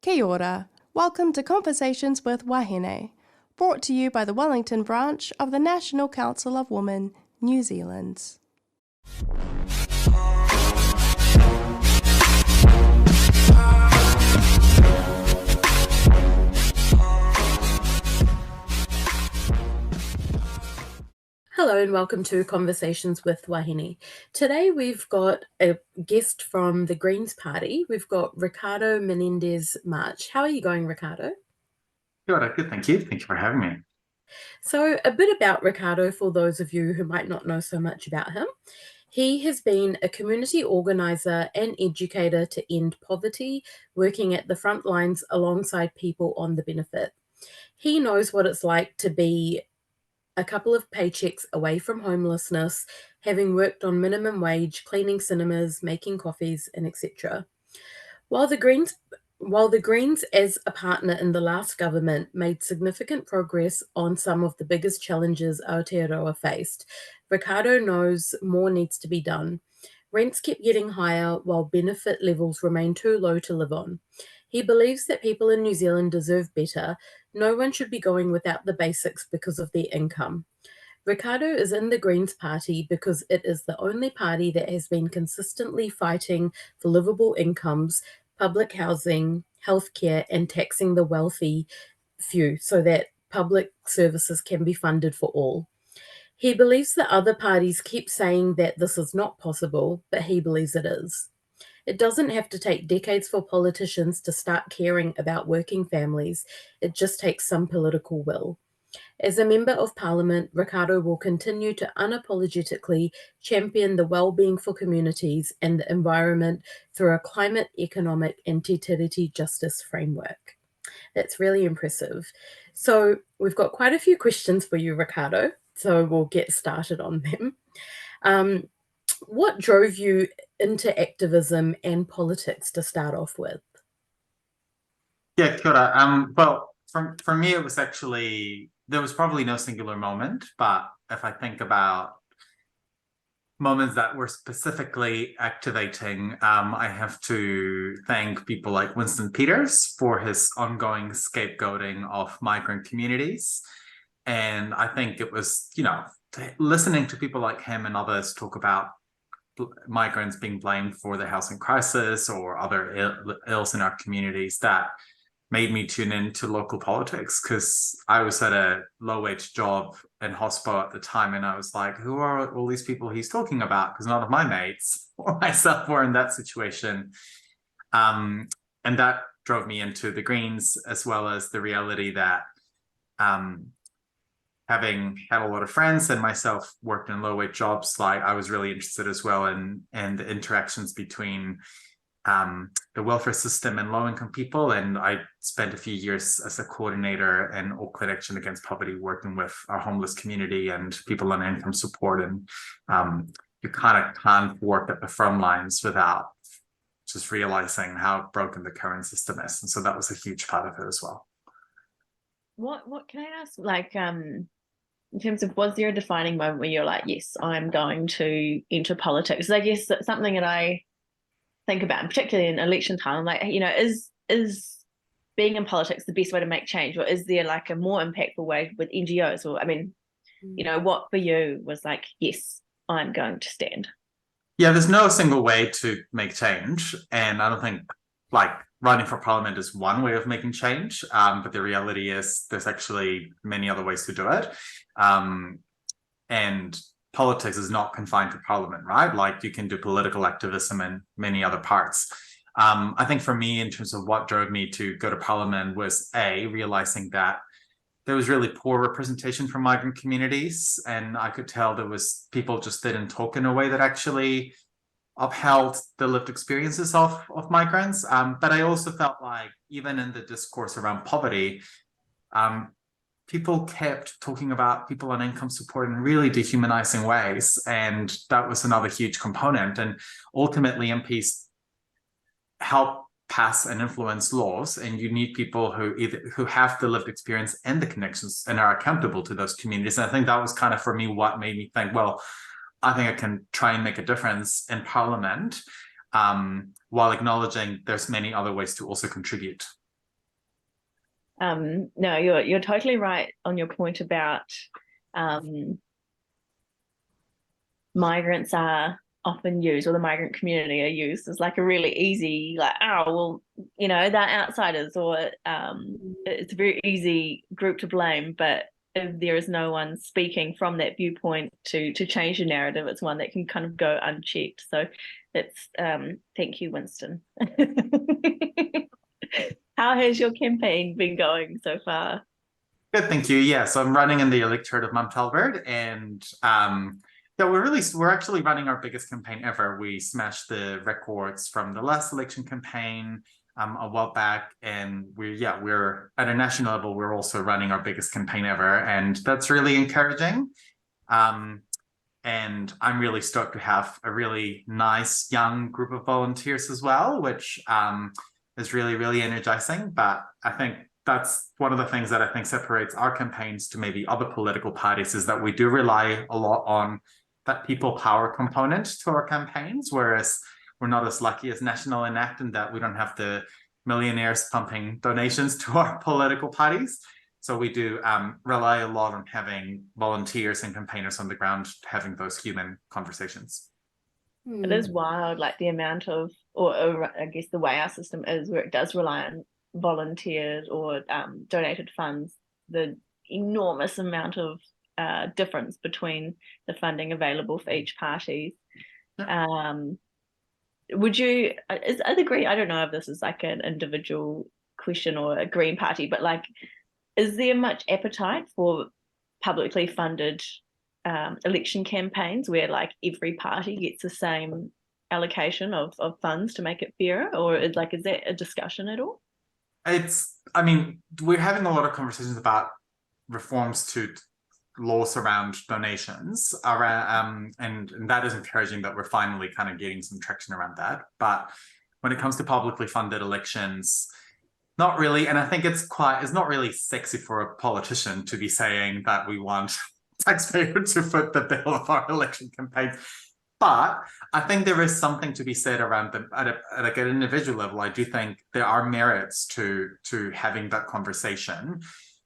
Kia ora. Welcome to Conversations with Wāhine, brought to you by the Wellington branch of the National Council of Women, New Zealand. Hello and welcome to Conversations with Wāhine. Today we've got a guest from the Greens Party. We've got Ricardo Menéndez March. How are you going, Ricardo? Good, thank you. Thank you for having me. So a bit about Ricardo for those of you who might not know so much about him. He has been a community organiser and educator to end poverty, working at the front lines alongside people on the benefit. He knows what it's like to be a couple of paychecks away from homelessness, having worked on minimum wage, cleaning cinemas, making coffees, and etc. While the Greens as a partner in the last government made significant progress on some of the biggest challenges Aotearoa faced, Ricardo knows more needs to be done. Rents kept getting higher while benefit levels remain too low to live on. He believes that people in New Zealand deserve better. No one should be going without the basics because of their income. Ricardo is in the Greens Party because it is the only party that has been consistently fighting for livable incomes, public housing, healthcare, and taxing the wealthy few so that public services can be funded for all. He believes that other parties keep saying that this is not possible, but he believes it is. It doesn't have to take decades for politicians to start caring about working families. It just takes some political will. As a Member of Parliament, Ricardo will continue to unapologetically champion the well-being for communities and the environment through a climate, economic, and te tiriti justice framework. That's really impressive. So we've got quite a few questions for you, Ricardo, so we'll get started on them. What drove you into activism and politics to start off with? Yeah, kia ora. Well, for me, it was actually, there was probably no singular moment, but if I think about moments that were specifically activating, I have to thank people like Winston Peters for his ongoing scapegoating of migrant communities. And I think it was, listening to people like him and others talk about migrants being blamed for the housing crisis or other ills in our communities that made me tune into local politics, because I was at a low-wage job in hospo at the time, and I was like, who are all these people he's talking about? Because none of my mates or myself were in that situation. And that drove me into the Greens, as well as the reality that having had a lot of friends and myself worked in low-wage jobs, like I was really interested as well in the interactions between the welfare system and low-income people. And I spent a few years as a coordinator in Auckland Action Against Poverty, working with our homeless community and people on income support. And you kind of can't work at the front lines without just realizing how broken the current system is. And so that was a huge part of it as well. What can I ask, like, in terms of, was there a defining moment where you're like, yes, I'm going to enter politics? I guess that's something that I think about, particularly in election time. I'm like, is being in politics the best way to make change, or is there like a more impactful way with NGOs? Or, what for you was like, yes, I'm going to stand? Yeah, there's no single way to make change. And I don't think like running for parliament is one way of making change. But the reality is there's actually many other ways to do it. And politics is not confined to parliament, right? Like you can do political activism in many other parts. I think for me, in terms of what drove me to go to parliament, was realizing that there was really poor representation from migrant communities. And I could tell there was people just didn't talk in a way that actually upheld the lived experiences of migrants. But I also felt like even in the discourse around poverty, people kept talking about people on income support in really dehumanizing ways. And that was another huge component. And ultimately MPs help pass and influence laws, and you need people who have the lived experience and the connections and are accountable to those communities. And I think that was kind of, for me, what made me think, well, I think I can try and make a difference in Parliament, while acknowledging there's many other ways to also contribute. No, you're totally right on your point about migrants are often used, or the migrant community are used as like a really easy, like, oh, well, you know, they're outsiders, or it's a very easy group to blame. But if there is no one speaking from that viewpoint to change the narrative, it's one that can kind of go unchecked. So that's thank you, Winston. How has your campaign been going so far? Good, thank you. Yeah, so I'm running in the electorate of Mount Albert, and yeah, we're actually running our biggest campaign ever. We smashed the records from the last election campaign a while back, and we're at a national level. We're also running our biggest campaign ever, and that's really encouraging. And I'm really stoked to have a really nice young group of volunteers as well, which is really, really energizing. But I think that's one of the things that I think separates our campaigns to maybe other political parties, is that we do rely a lot on that people power component to our campaigns, whereas we're not as lucky as National Enact in that we don't have the millionaires pumping donations to our political parties. So we do rely a lot on having volunteers and campaigners on the ground, having those human conversations. It is wild, like the amount of, or I guess the way our system is, where it does rely on volunteers or donated funds, the enormous amount of difference between the funding available for each party. Yeah. Would you, I agree, I don't know if this is like an individual question or a Green Party, but like, is there much appetite for publicly funded election campaigns where like every party gets the same allocation of funds to make it fairer, or is that a discussion at all? I mean, we're having a lot of conversations about reforms to laws around donations, and that is encouraging that we're finally kind of getting some traction around that. But when it comes to publicly funded elections, not really. And I think it's not really sexy for a politician to be saying that we want taxpayers to foot the bill of our election campaigns. But I think there is something to be said around at an individual level. I do think there are merits to having that conversation,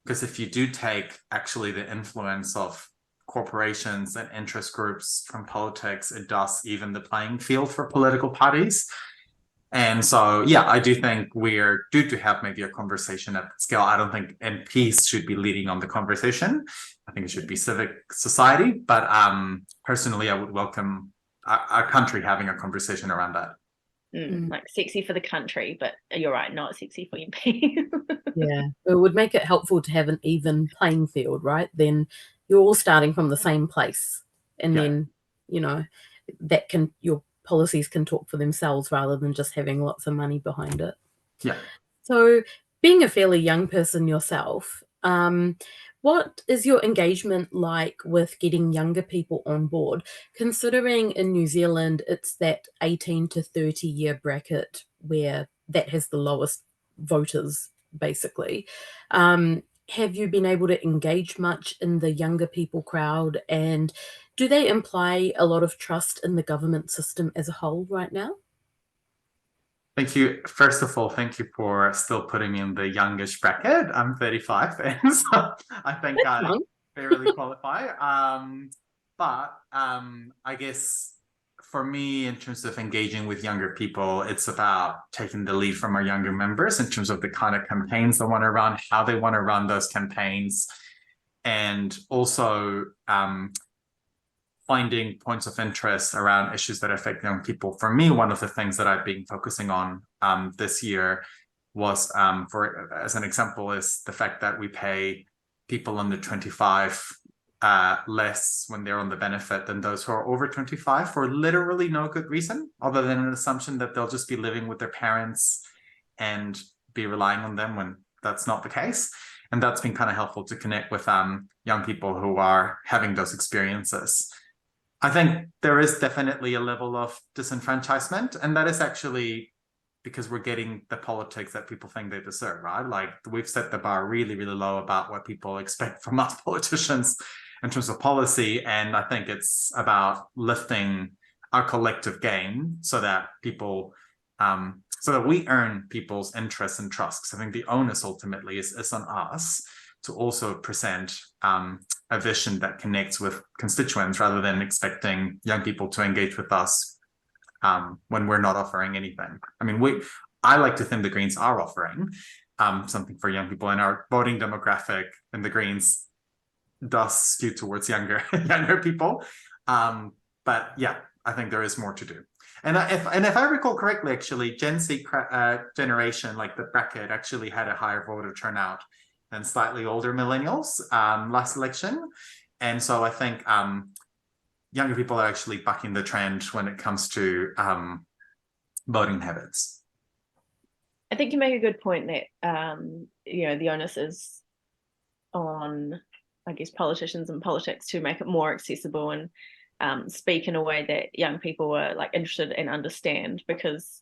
because if you do take actually the influence of corporations and interest groups from politics, it does even the playing field for political parties. And so, yeah, I do think we're due to have maybe a conversation at that scale. I don't think MPs should be leading on the conversation. I think it should be civic society. But personally, I would welcome our country having a conversation around that. Like sexy for the country, but you're right, not sexy for MP. Yeah, it would make it helpful to have an even playing field, right? Then you're all starting from the same place, and then your policies can talk for themselves rather than just having lots of money behind it. Yeah. So, being a fairly young person yourself, what is your engagement like with getting younger people on board, considering in New Zealand it's that 18 to 30 year bracket where that has the lowest voters, basically? Have you been able to engage much in the younger people crowd, and do they imply a lot of trust in the government system as a whole right now? Thank you. First of all, thank you for still putting me in the youngish bracket. I'm 35, and so I think I fairly qualify. But I guess for me, in terms of engaging with younger people, it's about taking the lead from our younger members in terms of the kind of campaigns they want to run, how they want to run those campaigns, and also finding points of interest around issues that affect young people. For me, one of the things that I've been focusing on this year was, as an example, is the fact that we pay people under 25 less when they're on the benefit than those who are over 25 for literally no good reason, other than an assumption that they'll just be living with their parents and be relying on them when that's not the case. And that's been kind of helpful to connect with young people who are having those experiences. I think there is definitely a level of disenfranchisement, and that is actually because we're getting the politics that people think they deserve, right? Like we've set the bar really, really low about what people expect from us politicians in terms of policy. And I think it's about lifting our collective game so that people, so that we earn people's interest and trust. Because I think the onus ultimately is on us to also present a vision that connects with constituents rather than expecting young people to engage with us when we're not offering anything. I mean, I like to think the Greens are offering something for young people, and our voting demographic in the Greens does skew towards younger people. But yeah, I think there is more to do. And if I recall correctly, actually, Gen Z generation, like the bracket, actually had a higher voter turnout than slightly older millennials last election. And so I think younger people are actually bucking the trend when it comes to voting habits. I think you make a good point that the onus is on, I guess, politicians and politics to make it more accessible and speak in a way that young people are like interested and understand, because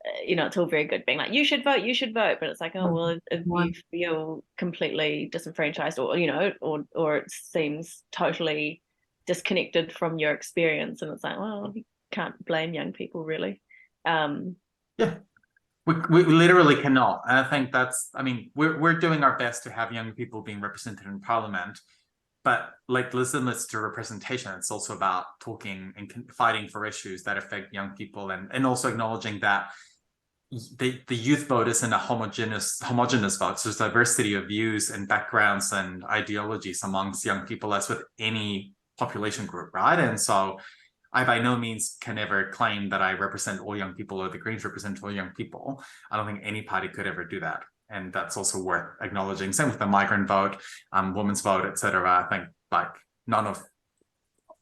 it's all very good being like, you should vote, but it's like, oh well, if you feel completely disenfranchised or it seems totally disconnected from your experience, and it's like, well, you can't blame young people really. Yeah, we literally cannot. And I think we're doing our best to have young people being represented in Parliament, but like listeners to representation, it's also about talking and fighting for issues that affect young people, and also acknowledging that the youth vote isn't a homogeneous vote. So there's diversity of views and backgrounds and ideologies amongst young people as with any population group, right? And so I by no means can ever claim that I represent all young people or the Greens represent all young people. I don't think any party could ever do that. And that's also worth acknowledging. Same with the migrant vote, women's vote, etc. I think like none of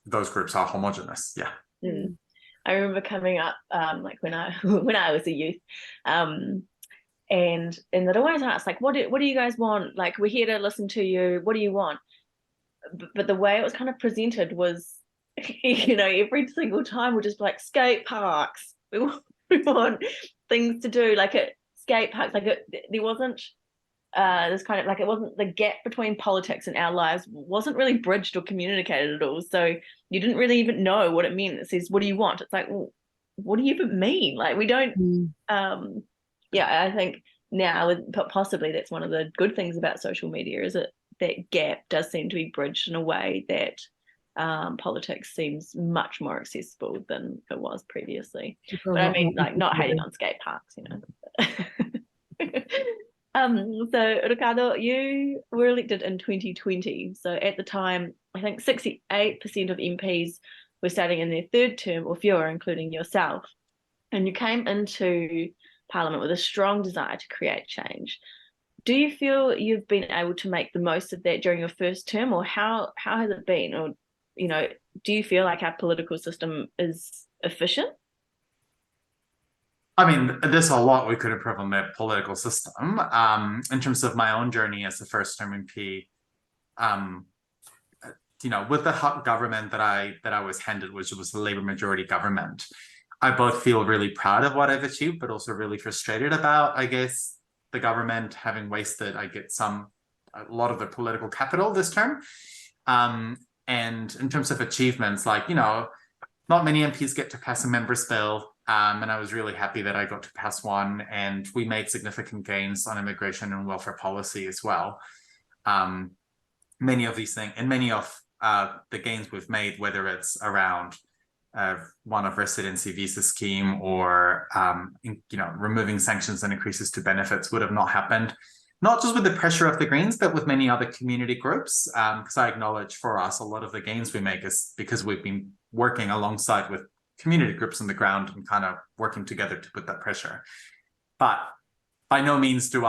those groups are homogenous. Yeah. Mm. I remember coming up like when I was a youth, and they'd always ask like, what do you guys want? Like, we're here to listen to you. What do you want? But the way it was kind of presented was, every single time we'll just be like, skate parks. We want things to do like at skate parks. Like there wasn't this kind of like, it wasn't, the gap between politics and our lives wasn't really bridged or communicated at all. So you didn't really even know what it meant. It says, what do you want? It's like, well, what do you even mean? Like we don't, I think now possibly that's one of the good things about social media, is that gap does seem to be bridged in a way that politics seems much more accessible than it was previously. But I mean, like, not hating on skate parks, So Ricardo, you were elected in 2020. So at the time, I think 68% of MPs were starting in their third term or fewer, including yourself. And you came into Parliament with a strong desire to create change. Do you feel you've been able to make the most of that during your first term, or how has it been? Or, do you feel like our political system is efficient? I mean, there's a lot we could improve on the political system. In terms of my own journey as a first-term MP, with the government that I was handed, which was a Labour majority government, I both feel really proud of what I've achieved, but also really frustrated about, I guess, the government having wasted, a lot of the political capital this term. And in terms of achievements, like, not many MPs get to pass a member's bill. And I was really happy that I got to pass one, and we made significant gains on immigration and welfare policy as well. Many of these things, and many of the gains we've made, whether it's around one of residency visa scheme or removing sanctions and increases to benefits, would have not happened, not just with the pressure of the Greens, but with many other community groups. Because I acknowledge for us, a lot of the gains we make is because we've been working alongside with community groups on the ground and kind of working together to put that pressure. But by no means do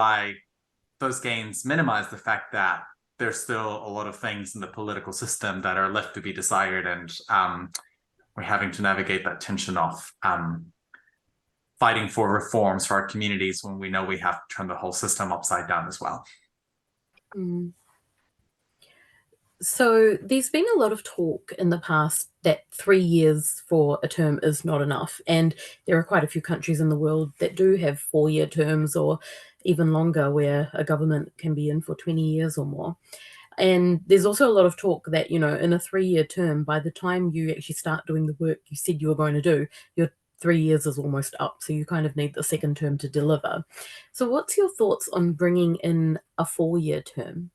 those gains minimize the fact that there's still a lot of things in the political system that are left to be desired, and we're having to navigate that tension of fighting for reforms for our communities when we know we have to turn the whole system upside down as well. So there's been a lot of talk in the past that 3 years for a term is not enough. And there are quite a few countries in the world that do have 4-year terms or even longer, where a government can be in for 20 years or more. And there's also a lot of talk that, in a 3-year term, by the time you actually start doing the work you said you were going to do, your 3 years is almost up. So you kind of need the second term to deliver. So what's your thoughts on bringing in a 4-year term?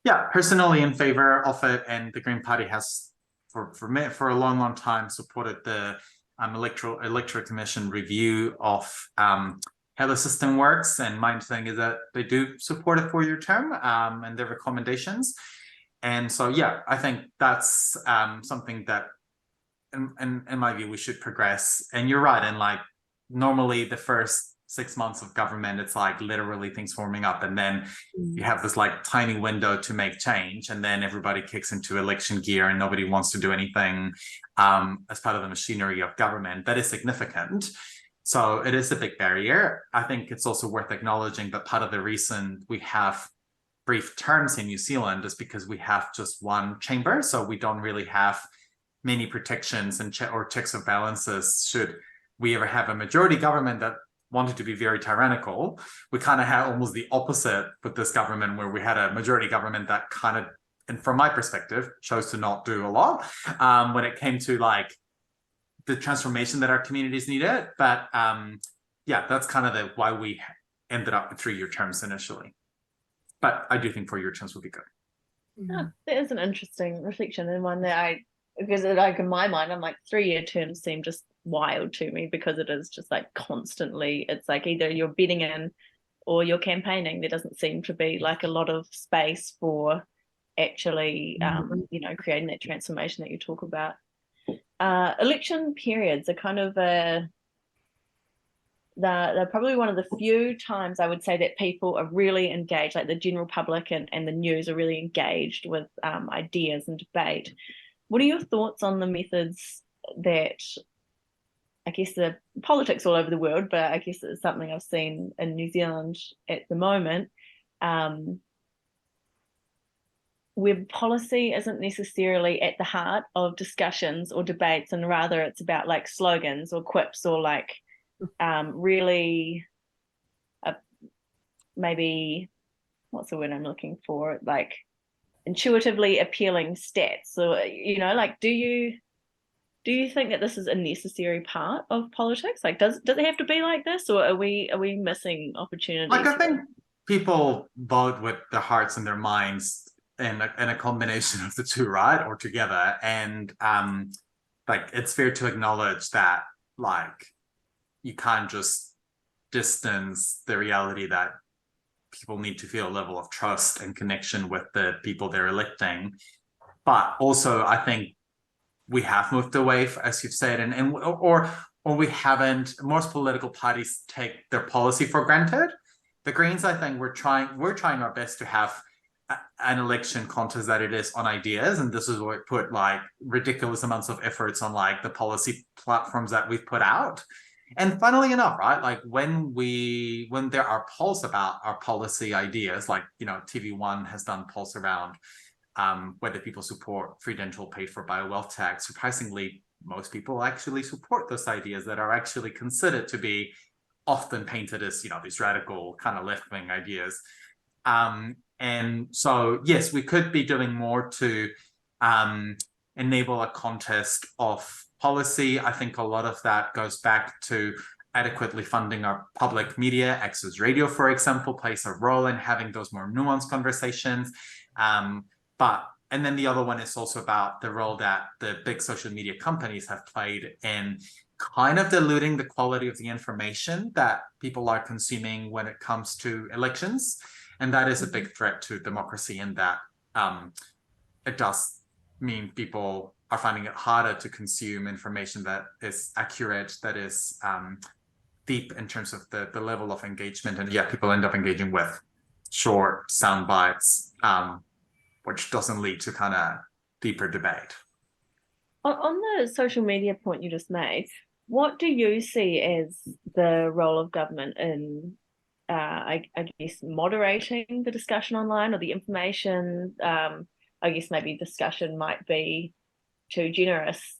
Yeah, personally in favor of it, and the Green Party has for a long time supported the electoral commission review of how the system works. And my thing is that they do support a 4-year term and their recommendations. And so yeah, I think that's something that in my view we should progress. And you're right, and like normally the first 6 months of government, it's like literally things forming up, and then you have this like tiny window to make change, and then everybody kicks into election gear and nobody wants to do anything as part of the machinery of government. That is significant. So it is a big barrier. I think it's also worth acknowledging that part of the reason we have brief terms in New Zealand is because we have just one chamber, so we don't really have many protections and or checks or balances should we ever have a majority government that wanted to be very tyrannical. We kind of had almost the opposite with this government, where we had a majority government that kind of, and from my perspective, chose to not do a lot when it came to like the transformation that our communities needed. But yeah, that's kind of why we ended up with 3-year terms initially. But I do think 4-year terms would be good. Oh, that is an interesting reflection, and one that because like in my mind, I'm like 3-year terms seem just wild to me, because it is just like constantly, it's like either you're bedding in or you're campaigning. There doesn't seem to be like a lot of space for actually creating that transformation that you talk about. Election periods are kind of they're probably one of the few times I would say that people are really engaged, like the general public and the news are really engaged with ideas and debate. What are your thoughts on the methods that, I guess, the politics all over the world, but I guess it's something I've seen in New Zealand at the moment, where policy isn't necessarily at the heart of discussions or debates, and rather it's about like slogans or quips or like really maybe, what's the word I'm looking for, like intuitively appealing stats. So like do you think that this is a necessary part of politics? Like does it have to be like this, or are we missing opportunities? Like I think people vote with their hearts and their minds in a combination of the two, right, or together. And like it's fair to acknowledge that like you can't just distance the reality that people need to feel a level of trust and connection with the people they're electing. But also, I think we have moved away, as you've said, or we haven't. Most political parties take their policy for granted. The Greens, I think, we're trying our best to have an election contest that it is on ideas, and this is what we put like ridiculous amounts of efforts on like the policy platforms that we've put out. And funnily enough, right, like when there are polls about our policy ideas, like TV1 has done polls around whether people support free dental paid for by a wealth tax. Surprisingly, most people actually support those ideas that are actually considered to be often painted as these radical kind of left-wing ideas. And so yes, we could be doing more to enable a contest of policy. I think a lot of that goes back to adequately funding our public media. Access Radio, for example, plays a role in having those more nuanced conversations. And then the other one is also about the role that the big social media companies have played in kind of diluting the quality of the information that people are consuming when it comes to elections. And that is a big threat to democracy, in that it does mean people are finding it harder to consume information that is accurate, that is deep in terms of the level of engagement. And yeah, people end up engaging with short sound bites, which doesn't lead to kind of deeper debate. On the social media point you just made, what do you see as the role of government in, I guess, moderating the discussion online or the information I guess maybe discussion might be too generous,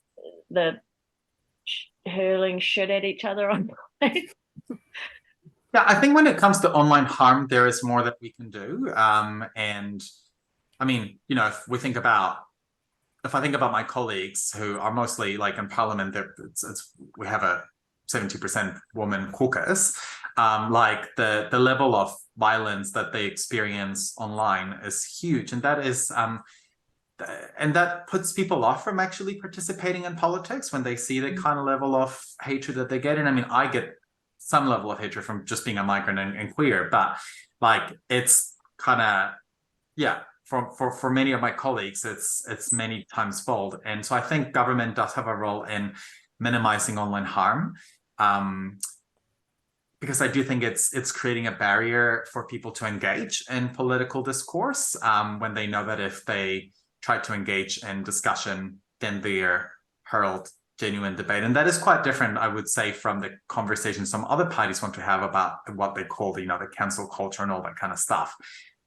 the hurling shit at each other online. Yeah, I think when it comes to online harm, there is more that we can do. And I mean, if I think about my colleagues who are mostly like in parliament, we have a 70% woman caucus. Like the level of violence that they experience online is huge, and that puts people off from actually participating in politics when they see the kind of level of hatred that they get. And I mean, I get some level of hatred from just being a migrant and queer, but like it's kind of, yeah, for many of my colleagues, it's many times fold. And so I think government does have a role in minimizing online harm, because I do think it's creating a barrier for people to engage in political discourse, when they know that if they try to engage in discussion, then they're hurled genuine debate. And that is quite different, I would say, from the conversation some other parties want to have about what they call the cancel culture and all that kind of stuff.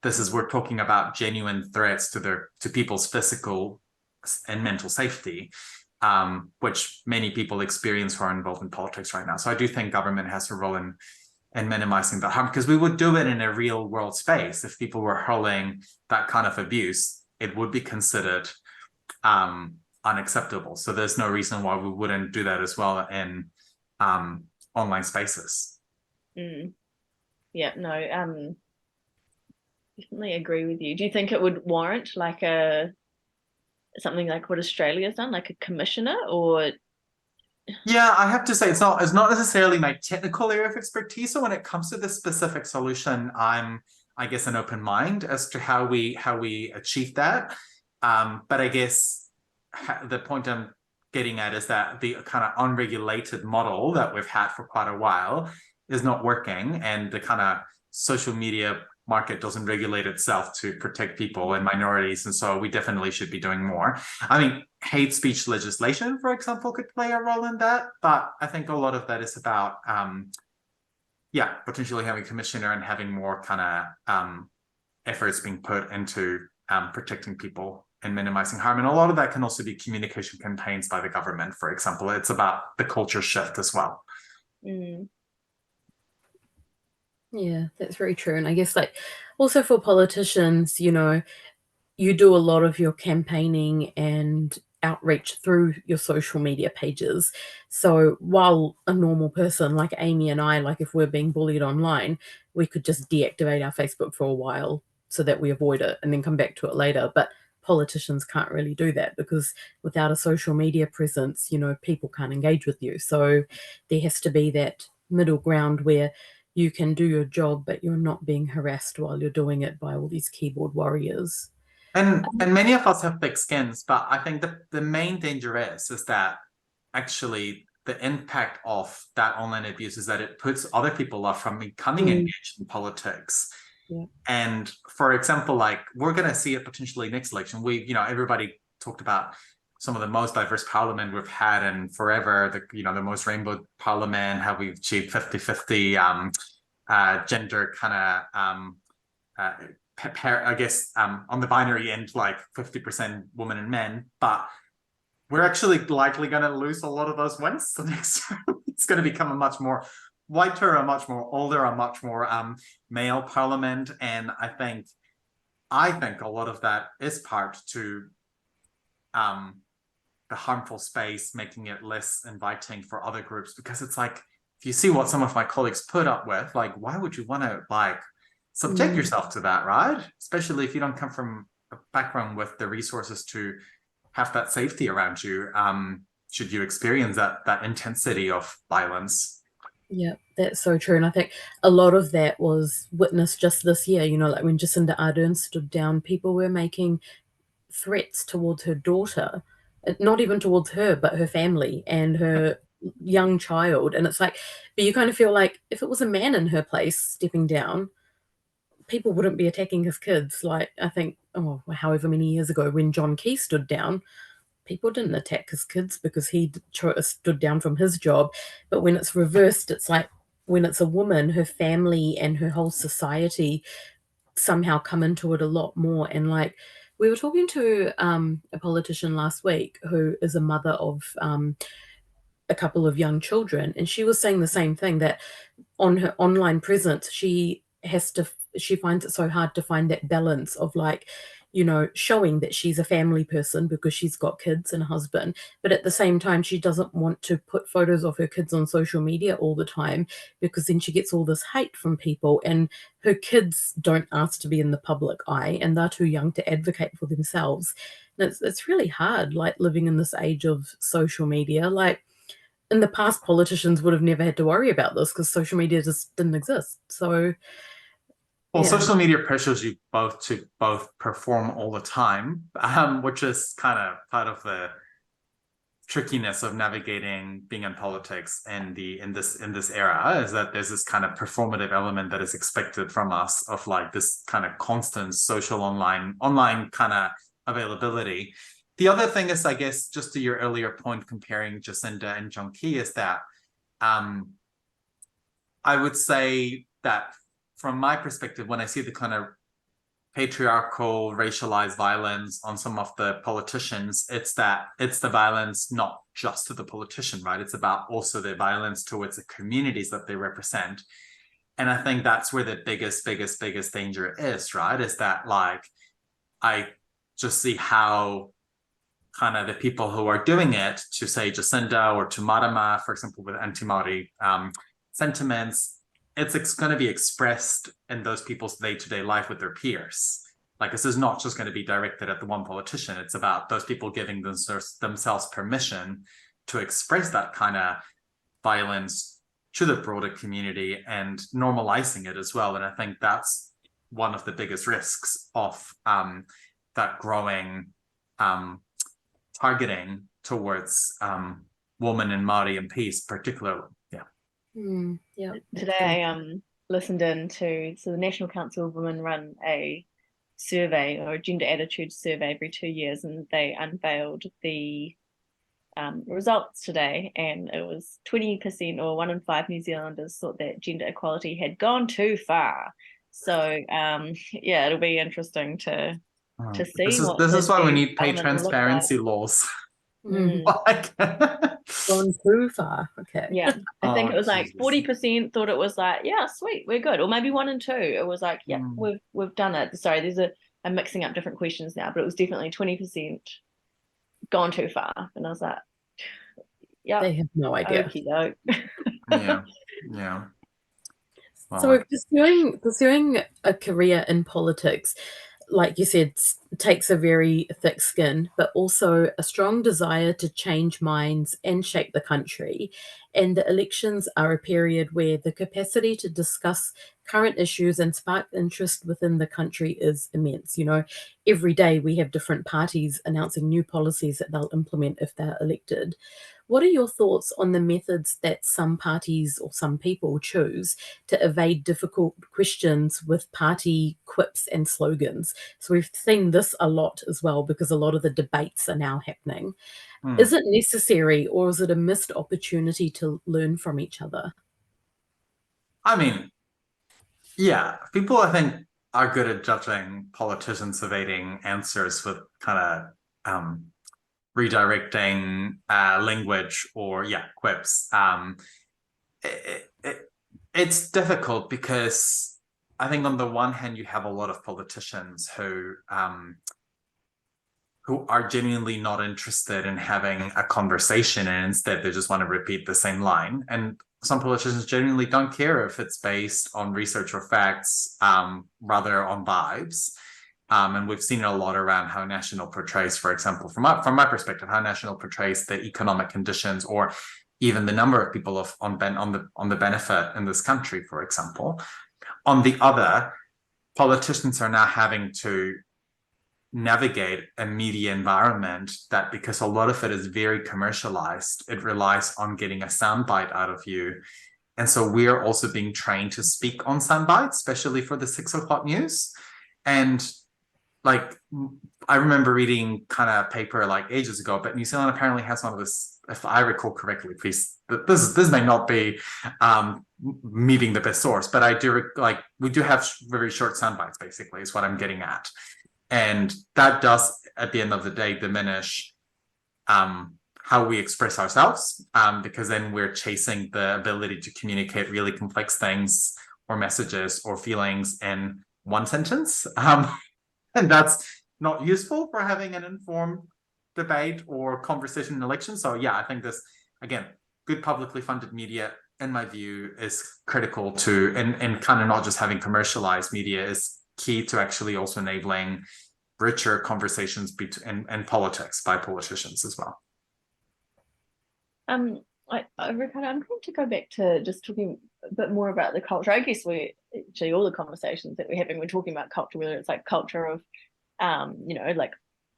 We're talking about genuine threats to people's physical and mental safety, which many people experience who are involved in politics right now. So I do think government has a role in minimizing that harm, because we would do it in a real world space. If people were hurling that kind of abuse, it would be considered unacceptable. So there's no reason why we wouldn't do that as well in online spaces. Yeah, no, definitely agree with you. Do you think it would warrant like something like what Australia's done, like a commissioner? Or yeah, I have to say it's not necessarily my technical area of expertise. So when it comes to this specific solution, I'm, I guess, an open mind as to how we achieve that. But I guess the point I'm getting at is that the kind of unregulated model that we've had for quite a while is not working, and the kind of social media market doesn't regulate itself to protect people and minorities. And so we definitely should be doing more. I mean, hate speech legislation, for example, could play a role in that. But I think a lot of that is about, potentially having a commissioner and having more kind of efforts being put into protecting people and minimizing harm. And a lot of that can also be communication campaigns by the government, for example. It's about the culture shift as well. Yeah, that's very true. And I guess like also for politicians, you do a lot of your campaigning and outreach through your social media pages. So while a normal person like Aimee and I, like if we're being bullied online, we could just deactivate our Facebook for a while so that we avoid it and then come back to it later. But politicians can't really do that, because without a social media presence, people can't engage with you. So there has to be that middle ground where you can do your job, but you're not being harassed while you're doing it by all these keyboard warriors. And many of us have thick skins, but I think the main danger is that actually the impact of that online abuse is that it puts other people off from becoming engaged in politics. Yeah. And for example, like we're going to see it potentially next election. Everybody talked about some of the most diverse parliament we've had in forever, the most rainbow parliament, how we've achieved 50-50 gender kind of I guess on the binary end, like 50% women and men, but we're actually likely going to lose a lot of those wins the next time. It's going to become a much more whiter, a much more older, a much more male parliament. And I think a lot of that is part to the harmful space, making it less inviting for other groups, because it's like, if you see what some of my colleagues put up with, like, why would you want to like subject yourself to that, right? Especially if you don't come from a background with the resources to have that safety around you, should you experience that intensity of violence. Yeah, that's so true. And I think a lot of that was witnessed just this year, like when Jacinda Ardern stood down, people were making threats towards her daughter, not even towards her, but her family and her young child. And it's like, but you kind of feel like if it was a man in her place stepping down, people wouldn't be attacking his kids. Like, I think, however many years ago when John Key stood down, people didn't attack his kids because he stood down from his job. But when it's reversed, it's like when it's a woman, her family and her whole society somehow come into it a lot more. And like We were talking to a politician last week who is a mother of a couple of young children, and she was saying the same thing, that on her online presence, she finds it so hard to find that balance of, like, showing that she's a family person because she's got kids and a husband, but at the same time, she doesn't want to put photos of her kids on social media all the time because then she gets all this hate from people, and her kids don't ask to be in the public eye and they're too young to advocate for themselves. And it's really hard, like, living in this age of social media. Like, in the past, politicians would have never had to worry about this because social media just didn't exist. So, Well, yeah. social media pressures you both to perform all the time, which is kind of part of the trickiness of navigating being in politics and in this era, is that there's this kind of performative element that is expected from us, of like this kind of constant social online kind of availability. The other thing is, I guess, just to your earlier point comparing Jacinda and John Key, is that I would say that from my perspective, when I see the kind of patriarchal, racialized violence on some of the politicians, it's the violence not just to the politician, right? It's about also the violence towards the communities that they represent. And I think that's where the biggest danger is, right? Is that, like, I just see how kind of the people who are doing it to, say, Jacinda or to Marama, for example, with anti-Māori sentiments, it's going to be expressed in those people's day-to-day life with their peers. Like, this is not just going to be directed at the one politician. It's about those people giving themselves permission to express that kind of violence to the broader community and normalizing it as well. And I think that's one of the biggest risks of that growing targeting towards women and Māori and peace, particularly. Yeah. Today I listened into, so the National Council of Women run a survey, or a gender attitude survey, every 2 years, and they unveiled the results today, and it was 20%, or 1 in 5 New Zealanders thought that gender equality had gone too far. So yeah, it'll be interesting to see. This is why we need pay transparency laws. Like, gone too far. Okay. Yeah, I think it was like 40% thought it was like, yeah, sweet, we're good. Or maybe 1 in 2, it was like, yeah, we've done it. Sorry, I'm mixing up different questions now, but it was definitely 20% gone too far. And I was like, yeah, they have no idea. Yeah. Well, so pursuing a career in politics, like you said, takes a very thick skin, but also a strong desire to change minds and shape the country. And the elections are a period where the capacity to discuss current issues and spark interest within the country is immense. Every day we have different parties announcing new policies that they'll implement if they're elected. What are your thoughts on the methods that some parties or some people choose to evade difficult questions with party quips and slogans? So we've seen this a lot as well, because a lot of the debates are now happening. Is it necessary, or is it a missed opportunity to learn from each other? I mean, yeah, people, I think, are good at judging politicians evading answers with kind of redirecting language or quips. It's difficult because I think on the one hand you have a lot of politicians who are genuinely not interested in having a conversation, and instead they just want to repeat the same line. And some politicians genuinely don't care if it's based on research or facts, rather on vibes. And we've seen it a lot around how National portrays, for example, from my perspective, how National portrays the economic conditions, or even the number of people on the benefit in this country, for example. On the other, politicians are now having to navigate a media environment that, because a lot of it is very commercialized, it relies on getting a soundbite out of you. And so we're also being trained to speak on soundbites, especially for the 6 o'clock news. And like, I remember reading kind of a paper like ages ago, but New Zealand apparently has one of this, if I recall correctly, please, this may not be me being the best source, but I do, like, we do have very short sound bites, basically, is what I'm getting at. And that does, at the end of the day, diminish how we express ourselves, because then we're chasing the ability to communicate really complex things or messages or feelings in one sentence. And that's not useful for having an informed debate or conversation in elections. So yeah, I think this, again, good publicly funded media, in my view, is critical to, and kind of not just having commercialized media, is key to actually also enabling richer conversations between and politics by politicians as well. Ricardo, I'm going to go back to just talking a bit more about the culture. I guess we actually, all the conversations that we're having, we're talking about culture, whether it's like culture of, like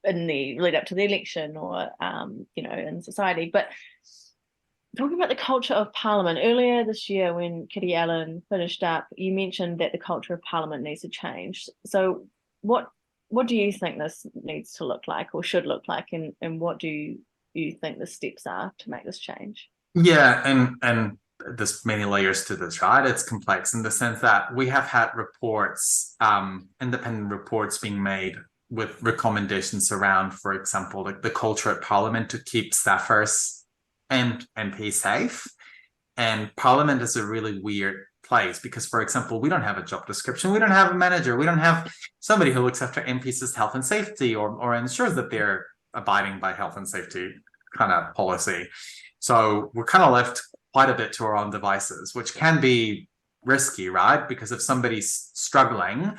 in the lead up to the election or, in society. But talking about the culture of Parliament, earlier this year when Kitty Allen finished up, you mentioned that the culture of Parliament needs to change. So what do you think this needs to look like or should look like, and what do you think the steps are to make this change? Yeah, and there's many layers to this, right? It's complex in the sense that we have had reports, independent reports being made with recommendations around, for example, like the culture at Parliament to keep staffers and MPs safe. And Parliament is a really weird place because, for example, we don't have a job description, we don't have a manager, we don't have somebody who looks after MPs' health and safety or ensures that they're abiding by health and safety kind of policy. So we're kind of left quite a bit to our own devices, which can be risky, right? Because if somebody's struggling,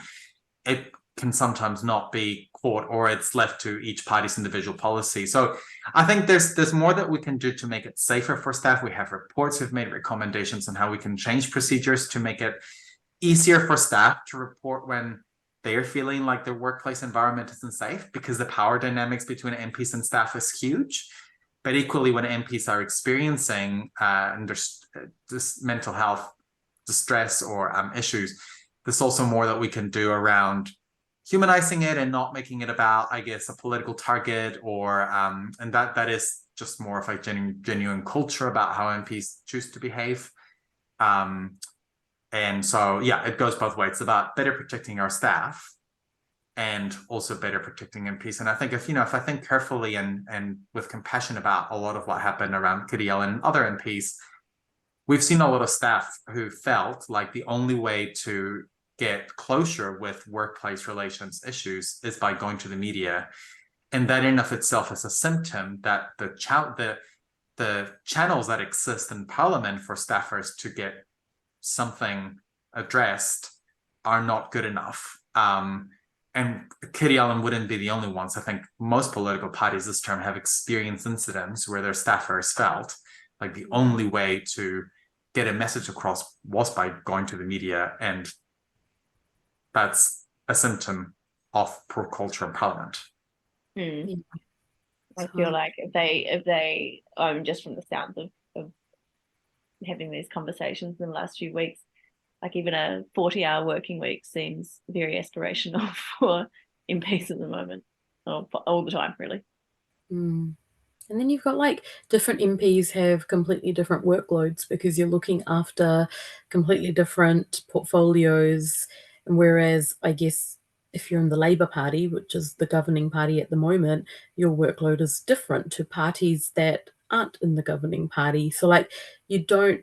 it can sometimes not be caught, or it's left to each party's individual policy. So I think there's more that we can do to make it safer for staff. We have reports, we've made recommendations on how we can change procedures to make it easier for staff to report when they're feeling like their workplace environment isn't safe, because the power dynamics between MPs and staff is huge. But equally, when MPs are experiencing this mental health distress or issues, there's also more that we can do around humanizing it and not making it about, I guess, a political target, or and that is just more of a genuine culture about how MPs choose to behave. And so, yeah, it goes both ways. It's about better protecting our staff and also better protecting MPs. And I think if I think carefully and with compassion about a lot of what happened around Kitty Allen and other MPs, we've seen a lot of staff who felt like the only way to get closure with workplace relations issues is by going to the media. And that in of itself is a symptom that the channels that exist in Parliament for staffers to get something addressed are not good enough. And Kitty Allen wouldn't be the only ones. I think most political parties this term have experienced incidents where their staffers felt like the only way to get a message across was by going to the media, and that's a symptom of poor culture in Parliament. I feel like if they just from the sounds of having these conversations in the last few weeks, like even a 40-hour working week seems very aspirational for MPs at the moment, or all the time, really. And then you've got like different MPs have completely different workloads because you're looking after completely different portfolios. And whereas I guess if you're in the Labour Party, which is the governing party at the moment, your workload is different to parties that aren't in the governing party. So like you don't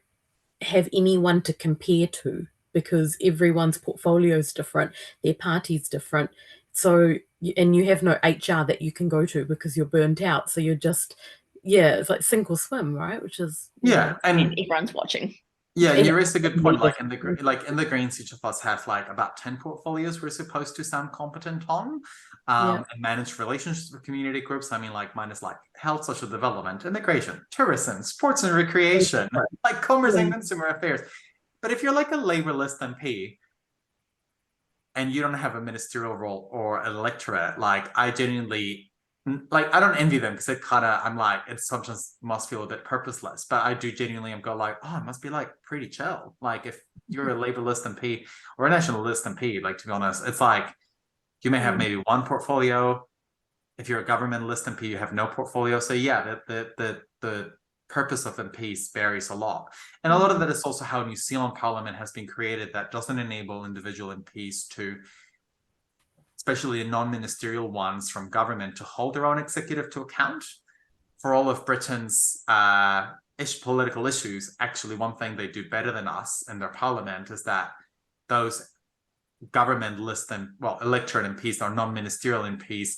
have anyone to compare to because everyone's portfolio is different, their party's different. So, and you have no HR that you can go to because you're burnt out. So you're just, it's like sink or swim, right? Which is and everyone's watching. Yeah, and you raised a good point. Like in the Greens, each of us have like about 10 portfolios we're supposed to sound competent on, and manage relationships with community groups. I mean, like mine is like health, social development, immigration, tourism, sports and recreation, like commerce and consumer affairs. But if you're like a Labour list MP and you don't have a ministerial role or an electorate, like I genuinely, like I don't envy them because it kind of, I'm like, it sometimes must feel a bit purposeless, but I do genuinely go like, oh, it must be like pretty chill. Like if you're a Labour list MP or a national list MP, like to be honest, it's like you may have maybe one portfolio. If you're a government list MP, you have no portfolio. So yeah, the purpose of MPs varies a lot. And a lot of that is also how New Zealand Parliament has been created, that doesn't enable individual MPs to especially the non-ministerial ones from government, to hold their own executive to account for all of Britain's political issues. Actually, one thing they do better than us in their parliament is that those government electorate MPs or non-ministerial MPs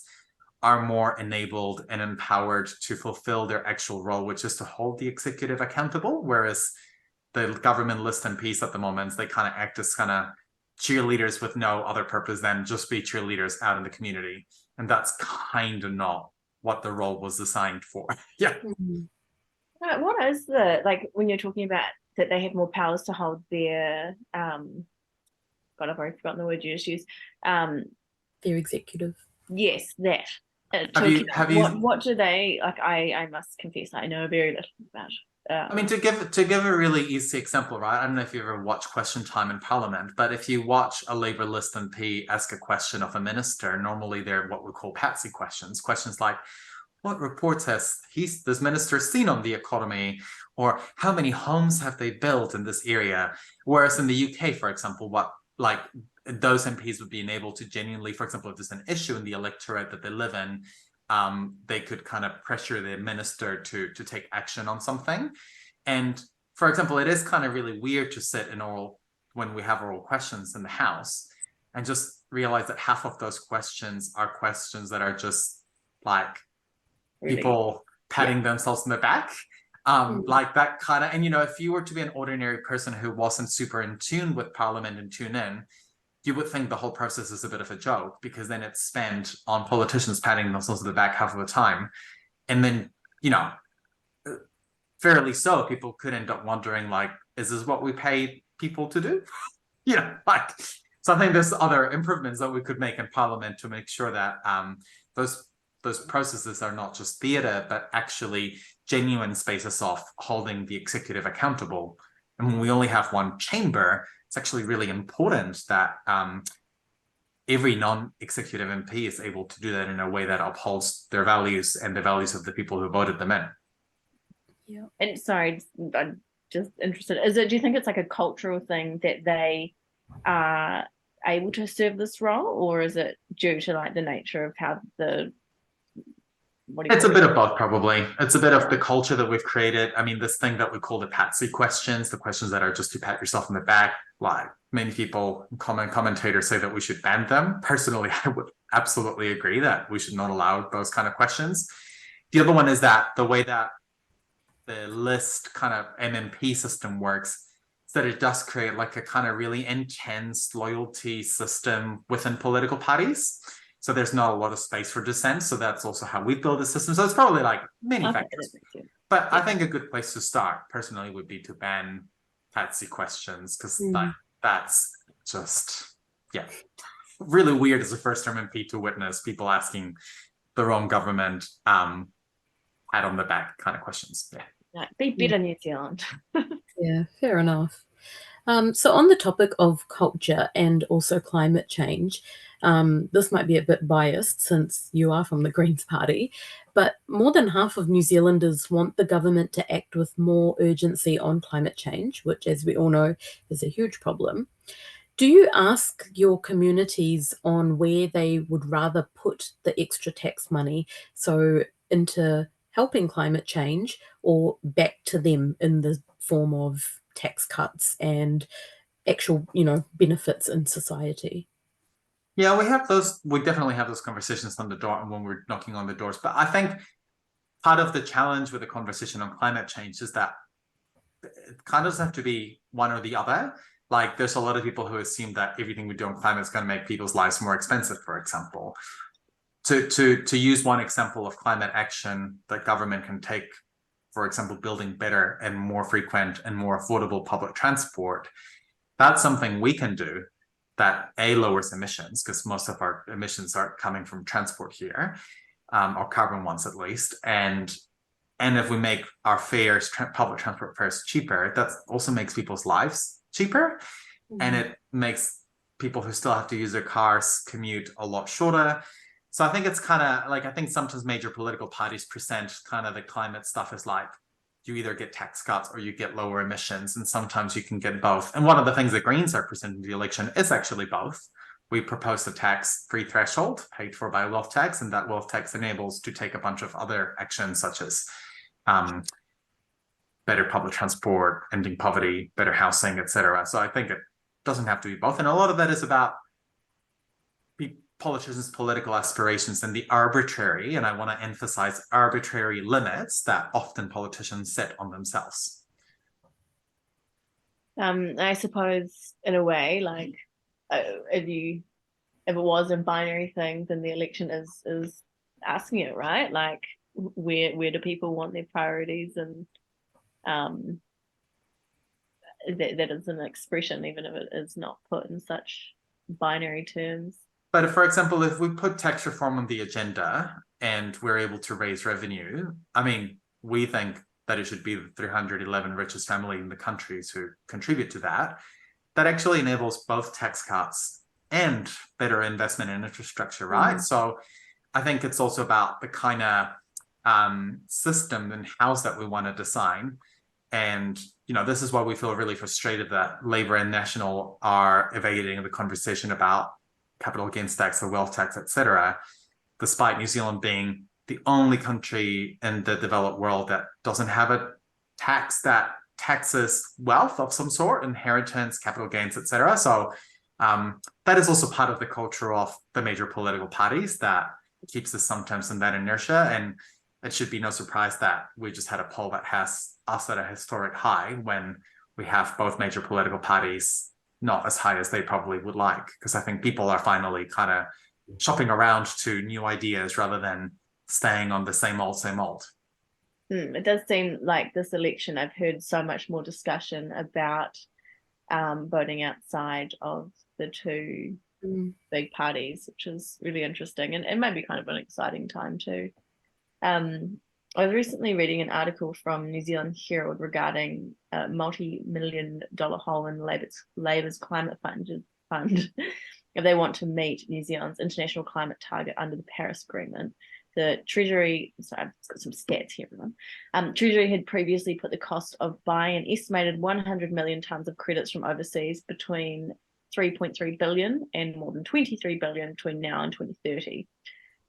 are more enabled and empowered to fulfill their actual role, which is to hold the executive accountable, whereas the government list MPs at the moment, they kind of act as kind of cheerleaders with no other purpose than just be cheerleaders out in the community. And that's kind of not what the role was assigned for. Yeah. What is the, like, when you're talking about that they have more powers to hold their, God, I've already forgotten the word you just used. Their executive. Yes, that. What do they, like, I must confess, I know very little about. I mean, to give a really easy example, right? I don't know if you ever watched Question Time in Parliament, but if you watch a Labour list MP ask a question of a minister, normally they're what we call patsy questions. Questions like, what reports has this minister seen on the economy? Or how many homes have they built in this area? Whereas in the UK, for example, those MPs would be enabled to genuinely, for example, if there's an issue in the electorate that they live in, they could kind of pressure the minister to take action on something. And for example, it is kind of really weird to sit when we have oral questions in the House and just realize that half of those questions are questions that are just like people patting themselves on the back. Like that kind of, and if you were to be an ordinary person who wasn't super in tune with Parliament and tune in, you would think the whole process is a bit of a joke, because then it's spent on politicians patting themselves on the back half of the time. And then, fairly so, people could end up wondering, like, is this what we pay people to do? So I think there's other improvements that we could make in Parliament to make sure that those processes are not just theatre, but actually genuine spaces of holding the executive accountable. And when we only have one chamber, it's actually really important that every non-executive MP is able to do that in a way that upholds their values and the values of the people who voted them in. Yeah. And sorry, I'm just interested. Do you think it's like a cultural thing that they are able to serve this role, or is it due to like the nature of how it's a bit of both, probably. It's a bit of the culture that we've created. I mean, this thing that we call the patsy questions, the questions that are just to pat yourself on the back, like many people, commentators say that we should ban them. Personally, I would absolutely agree that we should not allow those kind of questions. The other one is that the way that the list kind of MMP system works is that it does create like a kind of really intense loyalty system within political parties. So there's not a lot of space for dissent. So that's also how we build the system. So it's probably like many factors. But I think a good place to start, personally, would be to ban patsy questions, because that's just, really weird as a first-term MP to witness people asking the wrong government pat on the back kind of questions. Be better, New Zealand. Yeah, fair enough. So on the topic of culture and also climate change, this might be a bit biased since you are from the Greens Party, but more than half of New Zealanders want the government to act with more urgency on climate change, which, as we all know, is a huge problem. Do you ask your communities on where they would rather put the extra tax money, so into helping climate change or back to them in the form of tax cuts and actual, benefits in society? Yeah, we definitely have those conversations on the door when we're knocking on the doors. But I think part of the challenge with the conversation on climate change is that it kind of doesn't have to be one or the other. Like, there's a lot of people who assume that everything we do on climate is going to make people's lives more expensive, for example. To use one example of climate action that government can take, for example, building better and more frequent and more affordable public transport, that's something we can do that lowers emissions, because most of our emissions are coming from transport here, or carbon ones at least. And if we make our fares, public transport fares cheaper, that also makes people's lives cheaper. And it makes people who still have to use their cars commute a lot shorter. So I think it's kind of like, I think sometimes major political parties present kind of the climate stuff as like, you either get tax cuts or you get lower emissions, and sometimes you can get both. And one of the things that Greens are presenting in the election is actually both. we propose a tax-free threshold paid for by wealth tax, and that wealth tax enables to take a bunch of other actions such as better public transport, ending poverty, better housing, etc. So I think it doesn't have to be both. And a lot of that is about politicians' political aspirations and the arbitrary, and I want to emphasize arbitrary limits that often politicians set on themselves. I suppose in a way, like if it was a binary thing, then the election is asking it, right? Like where do people want their priorities, and that is an expression, even if it is not put in such binary terms. But for example, if we put tax reform on the agenda and we're able to raise revenue, I mean, we think that it should be the 311 richest family in the countries who contribute to that. That actually enables both tax cuts and better investment in infrastructure, right? So I think it's also about the kind of system and house that we want to design. And, you know, this is why we feel really frustrated that Labour and National are evading the conversation about capital gains tax, the wealth tax, etc., despite New Zealand being the only country in the developed world that doesn't have a tax that taxes wealth of some sort, inheritance, capital gains, etc. So that is also part of the culture of the major political parties that keeps us sometimes in that inertia. And it should be no surprise that we just had a poll that has us at a historic high when we have both major political parties not as high as they probably would like, because I think people are finally kind of shopping around to new ideas rather than staying on the same old, same old. It does seem like this election, I've heard so much more discussion about voting outside of the two big parties, which is really interesting, and it might be kind of an exciting time too. I was recently reading an article from New Zealand Herald regarding a multi-million-dollar hole in Labour's climate fund if they want to meet New Zealand's international climate target under the Paris Agreement. The Treasury, sorry, I've got some stats here, everyone. Treasury had previously put the cost of buying an estimated 100 million tonnes of credits from overseas between 3.3 billion and more than 23 billion between now and 2030.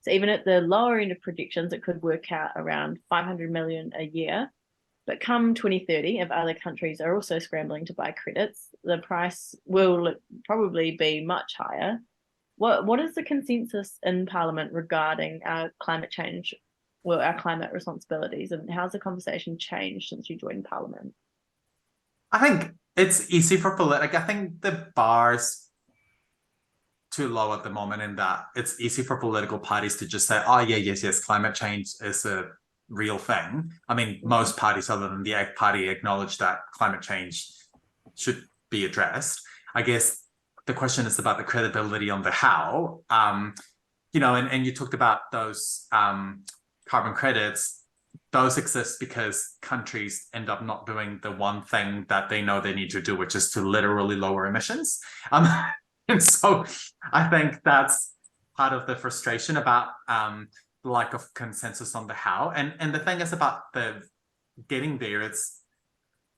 So even at the lower end of predictions, it could work out around 500 million a year. But come 2030, if other countries are also scrambling to buy credits, the price will probably be much higher. What is the consensus in Parliament regarding our climate change, well, our climate responsibilities, and how's the conversation changed since you joined Parliament? I think it's easy for I think the bar's too low at the moment in that it's easy for political parties to just say, oh yeah, yes, climate change is a real thing. I mean, most parties other than the ACT Party acknowledge that climate change should be addressed. I guess the question is about the credibility on the how. You know, and you talked about those carbon credits. Those exist because countries end up not doing the one thing that they know they need to do, which is to literally lower emissions. And so I think that's part of the frustration about the lack of consensus on the how. And the thing is about the getting there, it's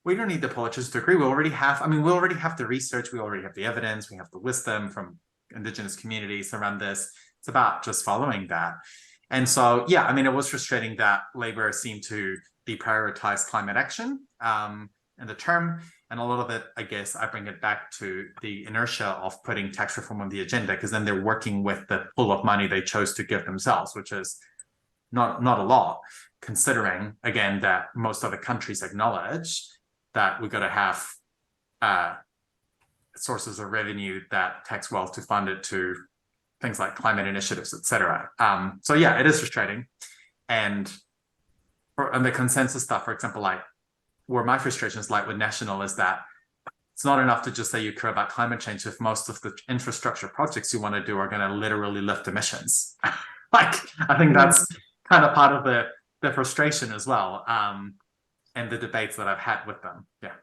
we don't need the politicians to agree. We already have the research, we already have the evidence, we have the wisdom from Indigenous communities around this. It's about just following that. And so, yeah, I mean, it was frustrating that Labour seemed to deprioritize climate action in the term. And a lot of it, I guess, I bring it back to the inertia of putting tax reform on the agenda, because then they're working with the pool of money they chose to give themselves, which is not a lot, considering, again, that most other countries acknowledge that we've got to have sources of revenue that tax wealth to fund it to things like climate initiatives, etc. So yeah, it is frustrating. And the consensus stuff, for example, like where my frustrations lie with National is that it's not enough to just say you care about climate change if most of the infrastructure projects you want to do are going to literally lift emissions. Like, I think that's kind of part of the frustration as well, and the debates that I've had with them. Yeah.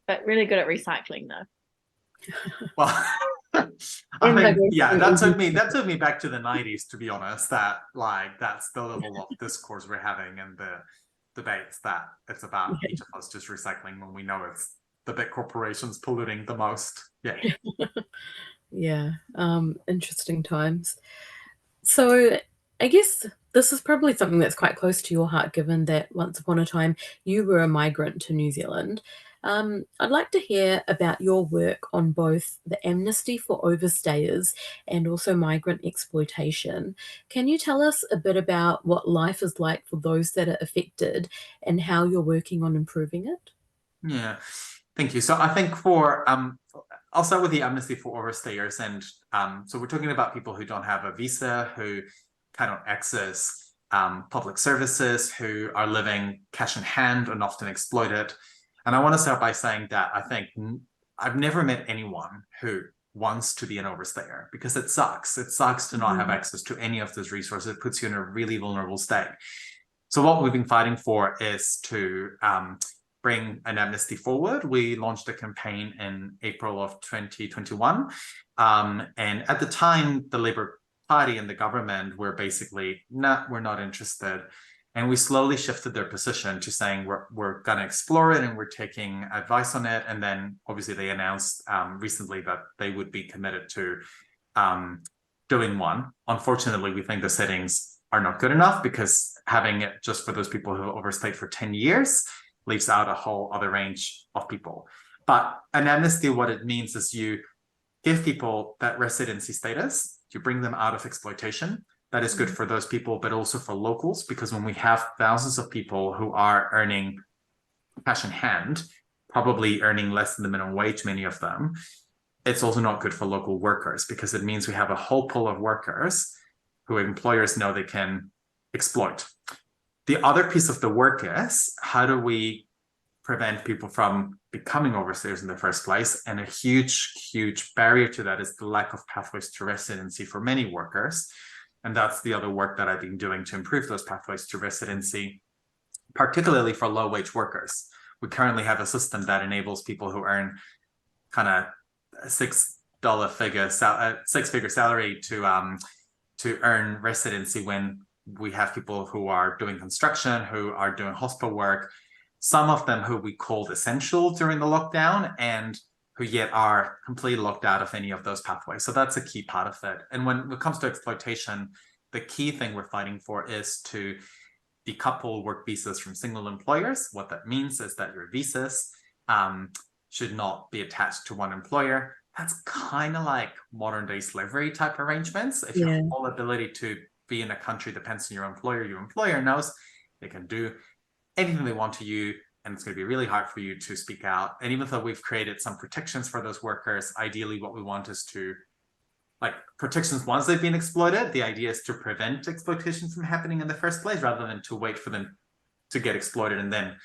But really good at recycling, though. Well, I mean, yeah, that took me back to the 90s, to be honest. That that's the level of discourse we're having and the debates that it's about each of us just recycling when we know it's the big corporations polluting the most. Yeah. Yeah, interesting times. So I guess this is probably something that's quite close to your heart, given that once upon a time you were a migrant to New Zealand. I'd like to hear about your work on both the amnesty for overstayers and also migrant exploitation. Can you tell us a bit about what life is like for those that are affected and how you're working on improving it? Yeah, thank you. So I think I'll start with the amnesty for overstayers, and so we're talking about people who don't have a visa, who cannot access public services, who are living cash in hand and often exploited. And I want to start by saying that I think I've never met anyone who wants to be an overstayer, because it sucks. It sucks to not have access to any of those resources. It puts you in a really vulnerable state. So what we've been fighting for is to bring an amnesty forward. We launched a campaign in April of 2021. And at the time, the Labour Party and the government were basically, nah, we're not interested. And we slowly shifted their position to saying we're going to explore it and we're taking advice on it. And then obviously they announced recently that they would be committed to doing one. Unfortunately, we think the settings are not good enough, because having it just for those people who have overstayed for 10 years leaves out a whole other range of people. But an amnesty, what it means is you give people that residency status, you bring them out of exploitation. That is good for those people, but also for locals, because when we have thousands of people who are earning cash in hand, probably earning less than the minimum wage, many of them, it's also not good for local workers, because it means we have a whole pool of workers who employers know they can exploit. The other piece of the work is, how do we prevent people from becoming overstayers in the first place? And a huge barrier to that is the lack of pathways to residency for many workers. And that's the other work that I've been doing to improve those pathways to residency, particularly for low-wage workers. We currently have a system that enables people who earn kind of a six-figure salary to earn residency, when we have people who are doing construction, who are doing hospital work, some of them who we called essential during the lockdown, and who yet are completely locked out of any of those pathways. So that's a key part of it. And when it comes to exploitation, the key thing we're fighting for is to decouple work visas from single employers. What that means is that your visas should not be attached to one employer. That's kind of like modern day slavery type arrangements. If your whole ability to be in a country depends on your employer knows they can do anything they want to you, and it's going to be really hard for you to speak out. And even though we've created some protections for those workers, ideally what we want is to, like, protections once they've been exploited. The idea is to prevent exploitation from happening in the first place, rather than to wait for them to get exploited and then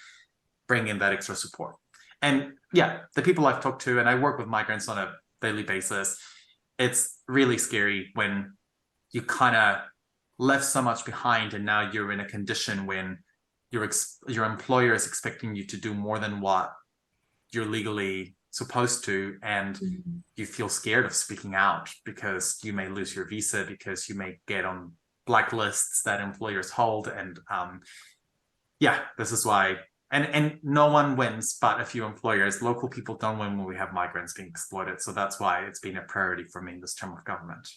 bring in that extra support. And yeah, the people I've talked to, and I work with migrants on a daily basis, it's really scary when you kind of left so much behind, and now you're in a condition when your employer is expecting you to do more than what you're legally supposed to, and you feel scared of speaking out because you may lose your visa, because you may get on blacklists that employers hold. And yeah, this is why, and no one wins but a few employers. Local people don't win when we have migrants being exploited. So that's why it's been a priority for me in this term of government.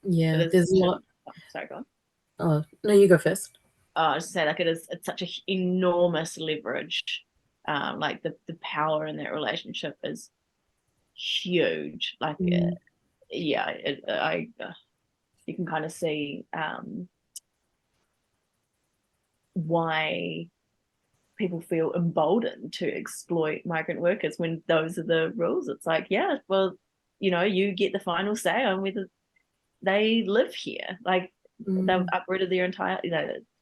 Yeah, there's a lot. Sorry, go on. Oh, no, you go first. I was just saying, like, it's such an enormous leverage. Like the power in that relationship is huge. Like, yeah, you can kind of see why people feel emboldened to exploit migrant workers when those are the rules. It's like, yeah, well, you get the final say on whether they live here. Like, they've uprooted their entire,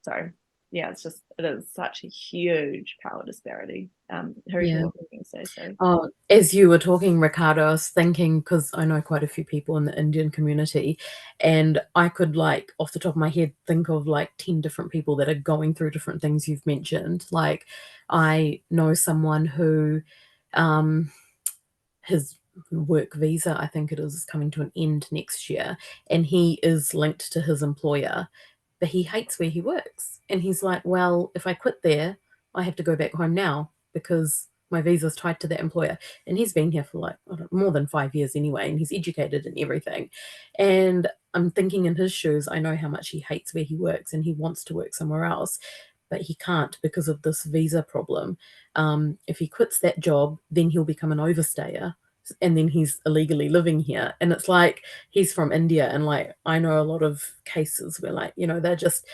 sorry. Yeah, it is such a huge power disparity. Harita, what were you going to say? So. Oh, as you were talking, Ricardo, I was thinking, because I know quite a few people in the Indian community, and I could, like, off the top of my head, think of like 10 different people that are going through different things you've mentioned. Like, I know someone who his work visa, I think it is coming to an end next year, and he is linked to his employer, but he hates where he works. And he's like, well, if I quit there, I have to go back home now, because my visa's tied to that employer. And he's been here for like more than 5 years anyway, and he's educated and everything. And I'm thinking in his shoes, I know how much he hates where he works and he wants to work somewhere else, but he can't because of this visa problem. If he quits that job, then he'll become an overstayer, and then he's illegally living here. And it's like, he's from India, and like, I know a lot of cases where, like, you know, they're just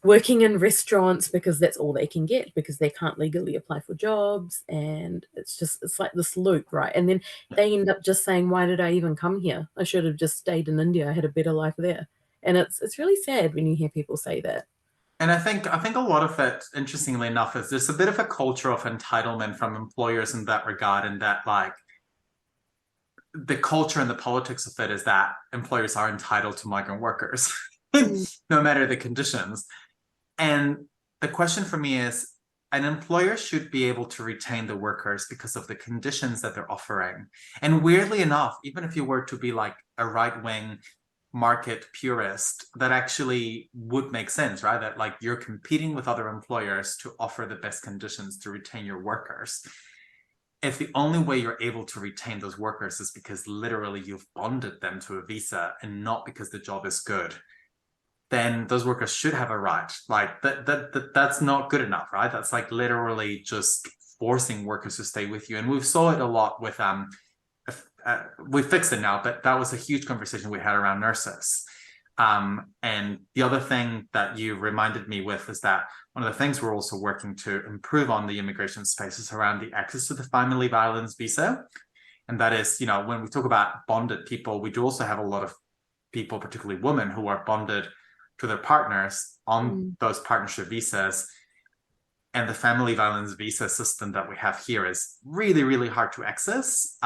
working in restaurants because that's all they can get, because they can't legally apply for jobs. And it's like this loop, right? And then they end up just saying, why did I even come here? I should have just stayed in India. I had a better life there. And it's really sad when you hear people say that. And I think a lot of it, interestingly enough, is there's a bit of a culture of entitlement from employers in that regard, and that, like, the culture and the politics of it is that employers are entitled to migrant workers, no matter the conditions. And the question for me is, an employer should be able to retain the workers because of the conditions that they're offering. And weirdly enough, even if you were to be like a right-wing market purist, that actually would make sense, right? That, like, you're competing with other employers to offer the best conditions to retain your workers. If the only way you're able to retain those workers is because literally you've bonded them to a visa and not because the job is good, then those workers should have a right. Like, that's not good enough, right? That's like literally just forcing workers to stay with you. And we've saw it a lot with we fixed it now, but that was a huge conversation we had around nurses. And the other thing that you reminded me with is that one of the things we're also working to improve on the immigration space is around the access to the family violence visa. And that is, you know, when we talk about bonded people, we do also have a lot of people, particularly women, who are bonded to their partners on those partnership visas. And the family violence visa system that we have here is really, really hard to access.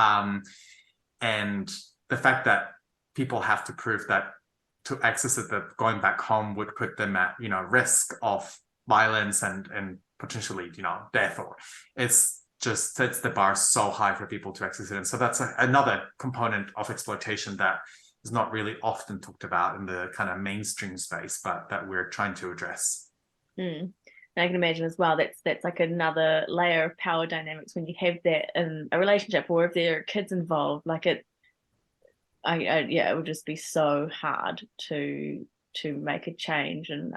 And the fact that people have to prove that to access it, that going back home would put them at, you know, risk of violence and potentially, you know, death, or it's just sets the bar so high for people to access it. And so that's another component of exploitation that is not really often talked about in the kind of mainstream space, but that we're trying to address. And I can imagine as well, that's like another layer of power dynamics when you have that in a relationship, or if there are kids involved. Like, it would just be so hard to make a change and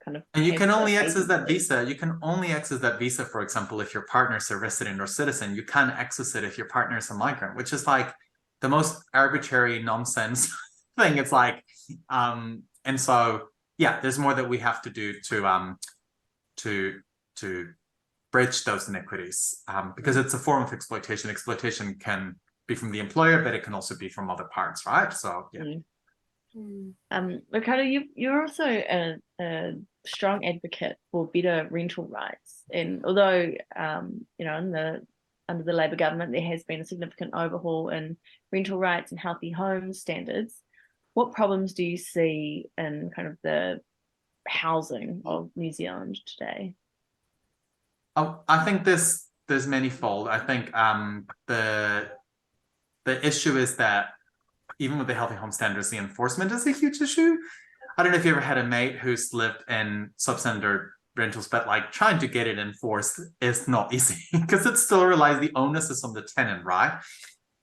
kind of. And you can only access that visa. You can only access that visa, for example, if your partner's a resident or citizen. You can't access it if your partner is a migrant, which is like the most arbitrary nonsense thing. It's like, and so yeah, there's more that we have to do to bridge those inequities, because it's a form of exploitation. Exploitation can be from the employer, but it can also be from other parts, right? So yeah. Ricardo, you're also a strong advocate for better rental rights, and although you know, under the Labor government there has been a significant overhaul in rental rights and healthy home standards, what problems do you see in kind of the housing of New Zealand today? I think there's manifold. I think the issue is that even with the healthy home standards, the enforcement is a huge issue. I don't know if you ever had a mate who's lived in substandard rentals, but like trying to get it enforced is not easy because it still relies, the onus is on the tenant, right?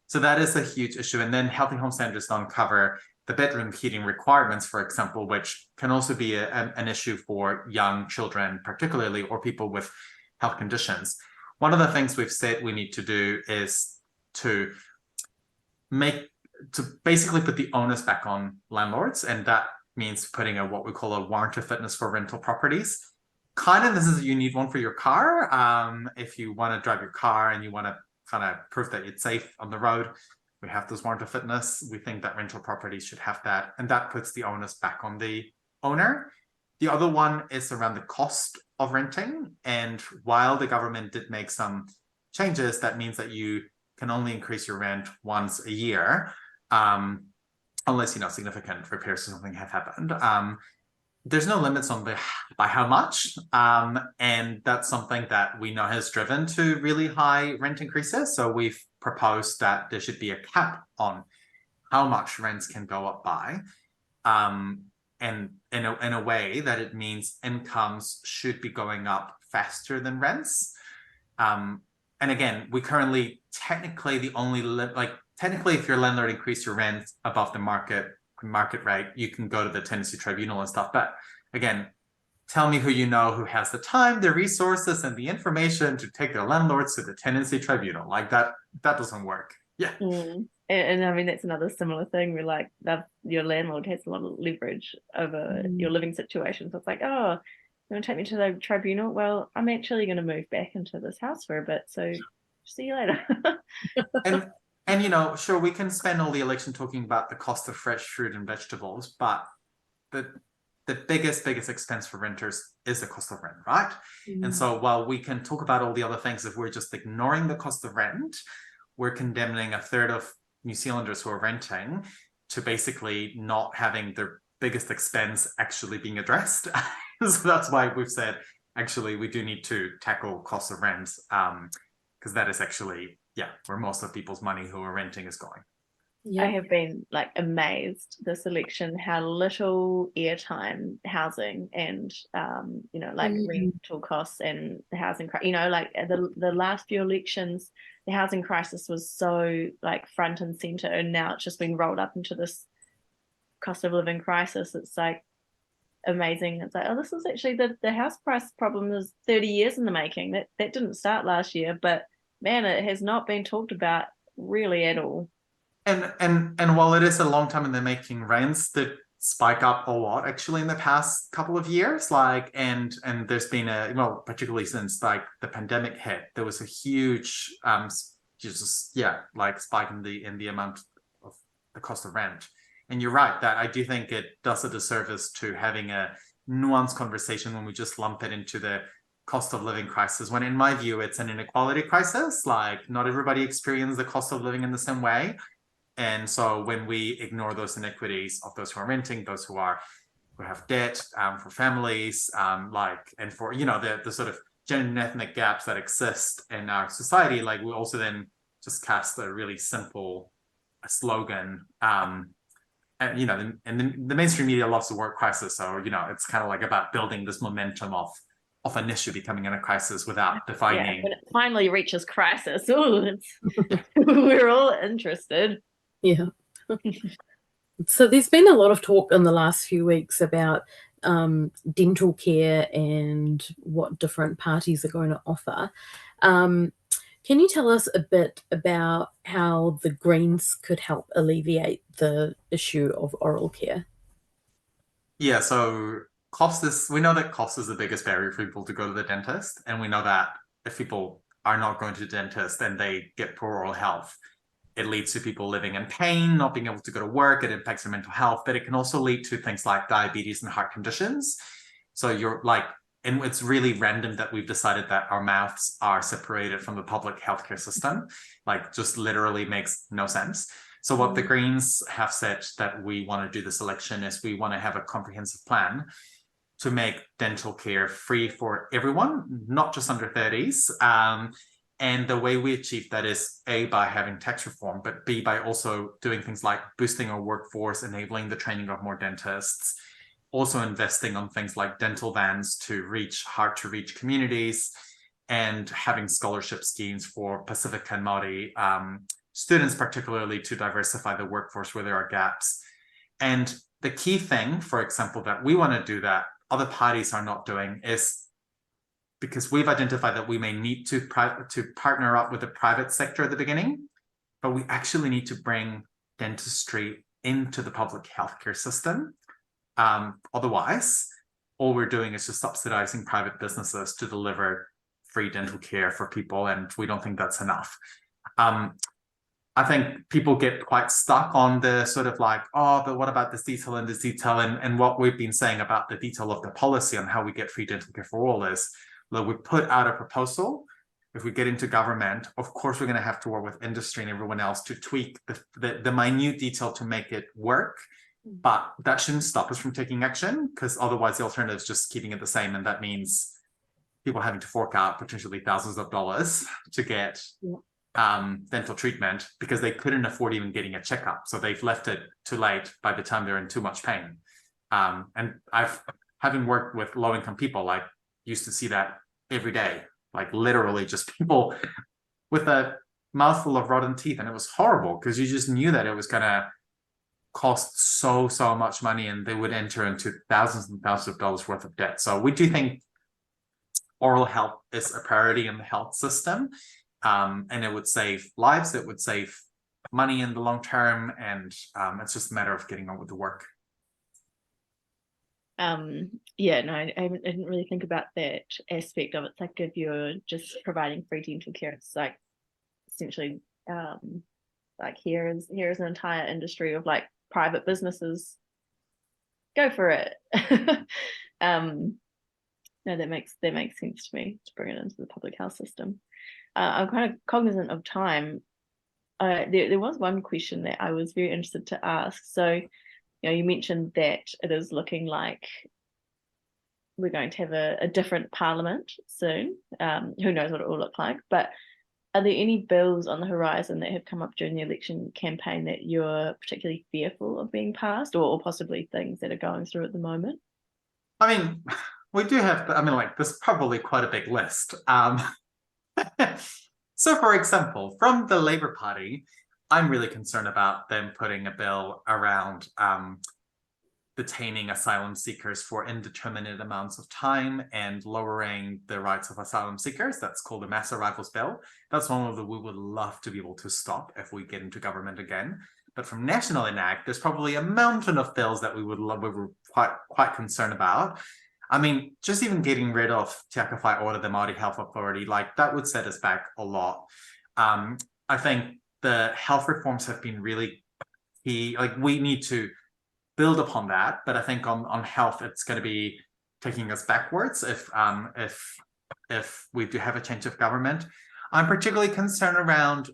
So that is a huge issue. And then healthy home standards don't cover the bedroom heating requirements, for example, which can also be an issue for young children, particularly, or people with health conditions. One of the things we've said we need to do is to basically put the onus back on landlords, and that means putting what we call a warrant of fitness for rental properties. Kind of, this is, you need one for your car. If you want to drive your car and you want to kind of prove that it's safe on the road, we have this warrant of fitness. We think that rental properties should have that, and that puts the onus back on the owner. The other one is around the cost of renting, and while the government did make some changes, that means that you can only increase your rent once a year, unless, you know, significant repairs or something have happened. There's no limits on by how much, and that's something that we know has driven to really high rent increases. So we've proposed that there should be a cap on how much rents can go up by, and in a way that it means incomes should be going up faster than rents. and again, we currently technically the only technically if your landlord increased your rent above the market rate, you can go to the tenancy tribunal and stuff. But again, tell me who you know who has the time, the resources, and the information to take their landlords to the tenancy tribunal. Like that doesn't work. Yeah. And I mean, that's another similar thing where like your landlord has a lot of leverage over your living situation. So it's like, oh, you want to take me to the tribunal? Well, I'm actually going to move back into this house for a bit. So see you later. And you know, sure, we can spend all the election talking about the cost of fresh fruit and vegetables, but the biggest expense for renters is the cost of rent, right? And so while we can talk about all the other things, if we're just ignoring the cost of rent, we're condemning a third of New Zealanders who are renting to basically not having their biggest expense actually being addressed. So that's why we've said, actually, we do need to tackle cost of rent, because that is actually, where most of people's money who are renting is going. I have been like amazed this election how little airtime housing and like rental costs and the housing, like the last few elections, the housing crisis was so like front and center, and now it's just been rolled up into this cost of living crisis. It's like amazing. It's like, oh, this is actually the house price problem is 30 years in the making. That didn't start last year, but man, it has not been talked about really at all. And while it is a long time in the making, rents did spike up a lot actually in the past couple of years. Like, and there's been particularly since like the pandemic hit, there was a huge spike in the amount of the cost of rent. And you're right that I do think it does a disservice to having a nuanced conversation when we just lump it into the cost of living crisis, when in my view it's an inequality crisis. Like, not everybody experiences the cost of living in the same way. And so when we ignore those inequities of those who are renting, those who have debt, for families, and for the sort of gender and ethnic gaps that exist in our society, like we also then just cast a really simple slogan. And the mainstream media loves the word crisis, so it's kind of like about building this momentum of an issue becoming in a crisis without defining. Yeah, when it finally reaches crisis, we're all interested. Yeah. So there's been a lot of talk in the last few weeks about dental care and what different parties are going to offer. Can you tell us a bit about how the Greens could help alleviate the issue of oral care? Yeah, so we know that cost is the biggest barrier for people to go to the dentist. And we know that if people are not going to the dentist and they get poor oral health, it leads to people living in pain, not being able to go to work. It impacts their mental health, but it can also lead to things like diabetes and heart conditions. So and it's really random that we've decided that our mouths are separated from the public healthcare system. Like, just literally makes no sense. So what the Greens have said that we want to do this election is we want to have a comprehensive plan to make dental care free for everyone, not just under 30s. And the way we achieve that is A, by having tax reform, but B, by also doing things like boosting our workforce, enabling the training of more dentists, also investing on things like dental vans to reach hard to reach communities, and having scholarship schemes for Pacific and Māori students, particularly to diversify the workforce where there are gaps. And the key thing, for example, that we want to do that other parties are not doing is, because we've identified that we may need to partner up with the private sector at the beginning, but we actually need to bring dentistry into the public healthcare system. Otherwise, all we're doing is just subsidizing private businesses to deliver free dental care for people, and we don't think that's enough. I think people get quite stuck on the sort of like, oh, but what about this detail and this detail? And what we've been saying about the detail of the policy on how we get free dental care for all is, look, we put out a proposal. If we get into government, of course, we're going to have to work with industry and everyone else to tweak the minute detail to make it work. But that shouldn't stop us from taking action, because otherwise the alternative is just keeping it the same. And that means people having to fork out potentially thousands of dollars to get dental treatment because they couldn't afford even getting a checkup. So they've left it too late by the time they're in too much pain. And having worked with low-income people, like, used to see that every day, like literally just people with a mouthful of rotten teeth, and it was horrible because you just knew that it was going to cost so much money, and they would enter into thousands and thousands of dollars worth of debt. So we do think oral health is a priority in the health system, and it would save lives, it would save money in the long term, and it's just a matter of getting on with the work. Yeah, no, I didn't really think about that aspect of it. It's like if you're just providing free dental care, it's like essentially like here's an entire industry of like private businesses. Go for it. No, that makes sense to me, to bring it into the public health system. I'm kind of cognizant of time. There was one question that I was very interested to ask. So, you mentioned that it is looking like we're going to have a different parliament soon. Who knows what it will look like? But are there any bills on the horizon that have come up during the election campaign that you're particularly fearful of being passed, or possibly things that are going through at the moment? I mean, we do have, there's probably quite a big list. So, for example, from the Labour Party, I'm really concerned about them putting a bill around detaining asylum seekers for indeterminate amounts of time and lowering the rights of asylum seekers. That's called the Mass Arrivals Bill. That's one of the we would love to be able to stop if we get into government again. But from National Enact, there's probably a mountain of bills that we were quite concerned about. I mean, just even getting rid of Te Aka Whai Ora, the Māori Health Authority, like that would set us back a lot. I think the health reforms have been really key. Like we need to build upon that, but I think on health, it's going to be taking us backwards if we do have a change of government. I'm particularly concerned around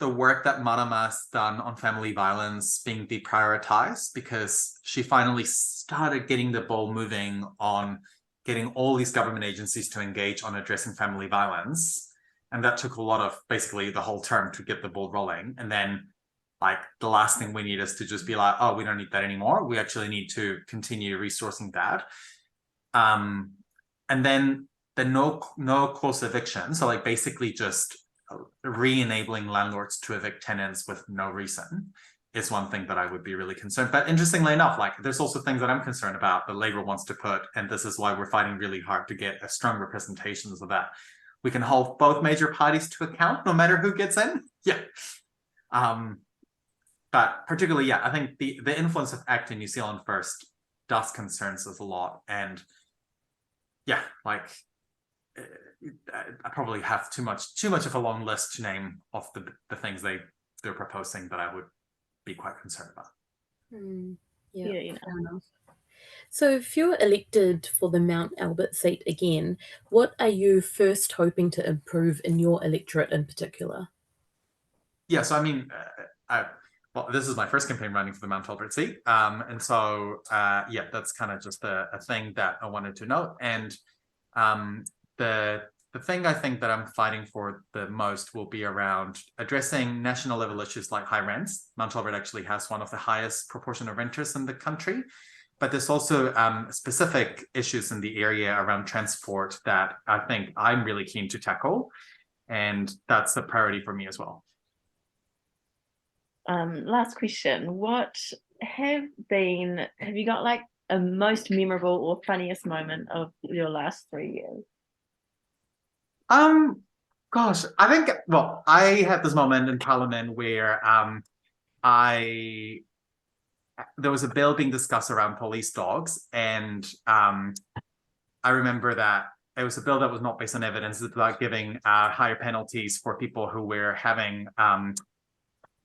the work that Marama's done on family violence being deprioritized, because she finally started getting the ball moving on getting all these government agencies to engage on addressing family violence. And that took a lot of basically the whole term to get the ball rolling. And then like the last thing we need is to just be like, oh, we don't need that anymore. We actually need to continue resourcing that. And then the no cause eviction. So like basically just re-enabling landlords to evict tenants with no reason is one thing that I would be really concerned. But interestingly enough, like there's also things that I'm concerned about that Labour wants to put, and this is why we're fighting really hard to get a strong representation so that we can hold both major parties to account, no matter who gets in. Yeah. But particularly, yeah, I think the influence of ACT in New Zealand First does concerns us a lot. And yeah, like I probably have too much of a long list to name of the things they're proposing that I would be quite concerned about. Yeah, fair enough. So if you're elected for the Mount Albert seat again, what are you first hoping to improve in your electorate in particular? Yeah, so I mean, well, this is my first campaign running for the Mount Albert seat. And so, yeah, that's kind of just a thing that I wanted to note. And the thing I think that I'm fighting for the most will be around addressing national level issues like high rents. Mount Albert actually has one of the highest proportion of renters in the country, but there's also specific issues in the area around transport that I think I'm really keen to tackle. And that's a priority for me as well. Last question. What have you got like a most memorable or funniest moment of your last 3 years? Gosh, I think, well, I had this moment in Parliament where there was a bill being discussed around police dogs, and I remember that it was a bill that was not based on evidence. It's about giving higher penalties for people who were having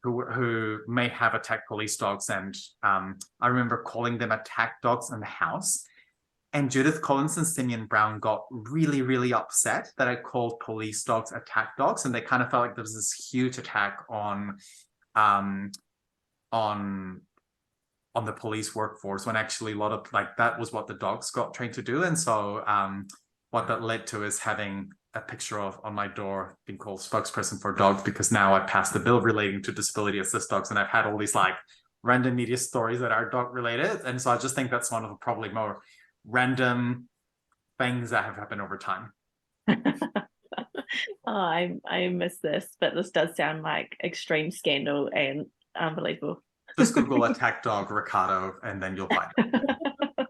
who may have attacked police dogs, and I remember calling them attack dogs in the House. And Judith Collins and Simeon Brown got really, really upset that I called police dogs attack dogs, and they kind of felt like there was this huge attack on the police workforce, when actually a lot of like that was what the dogs got trained to do. And so what that led to is having a picture of on my door being called spokesperson for dogs, because now I passed a bill relating to disability assist dogs, and I've had all these like random media stories that are dog related. And so I just think that's one of the probably more random things that have happened over time. Oh, I miss this, but this does sound like extreme scandal and unbelievable. Just Google attack dog Ricardo and then you'll find it.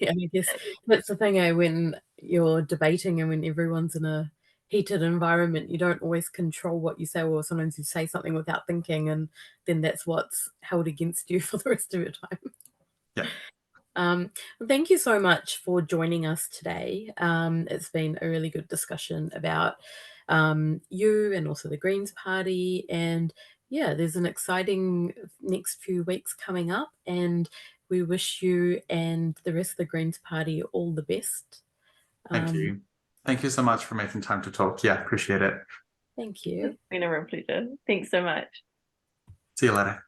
Yeah, I guess that's the thing, when you're debating and when everyone's in a heated environment, you don't always control what you say, or sometimes you say something without thinking, and then that's what's held against you for the rest of your time. Yeah. Thank you so much for joining us today. It's been a really good discussion about you and also the Greens Party. And yeah, there's an exciting next few weeks coming up, and we wish you and the rest of the Greens Party all the best. Thank you. Thank you so much for making time to talk. Yeah, appreciate it. Thank you. It's been a real pleasure. Thanks so much. See you later.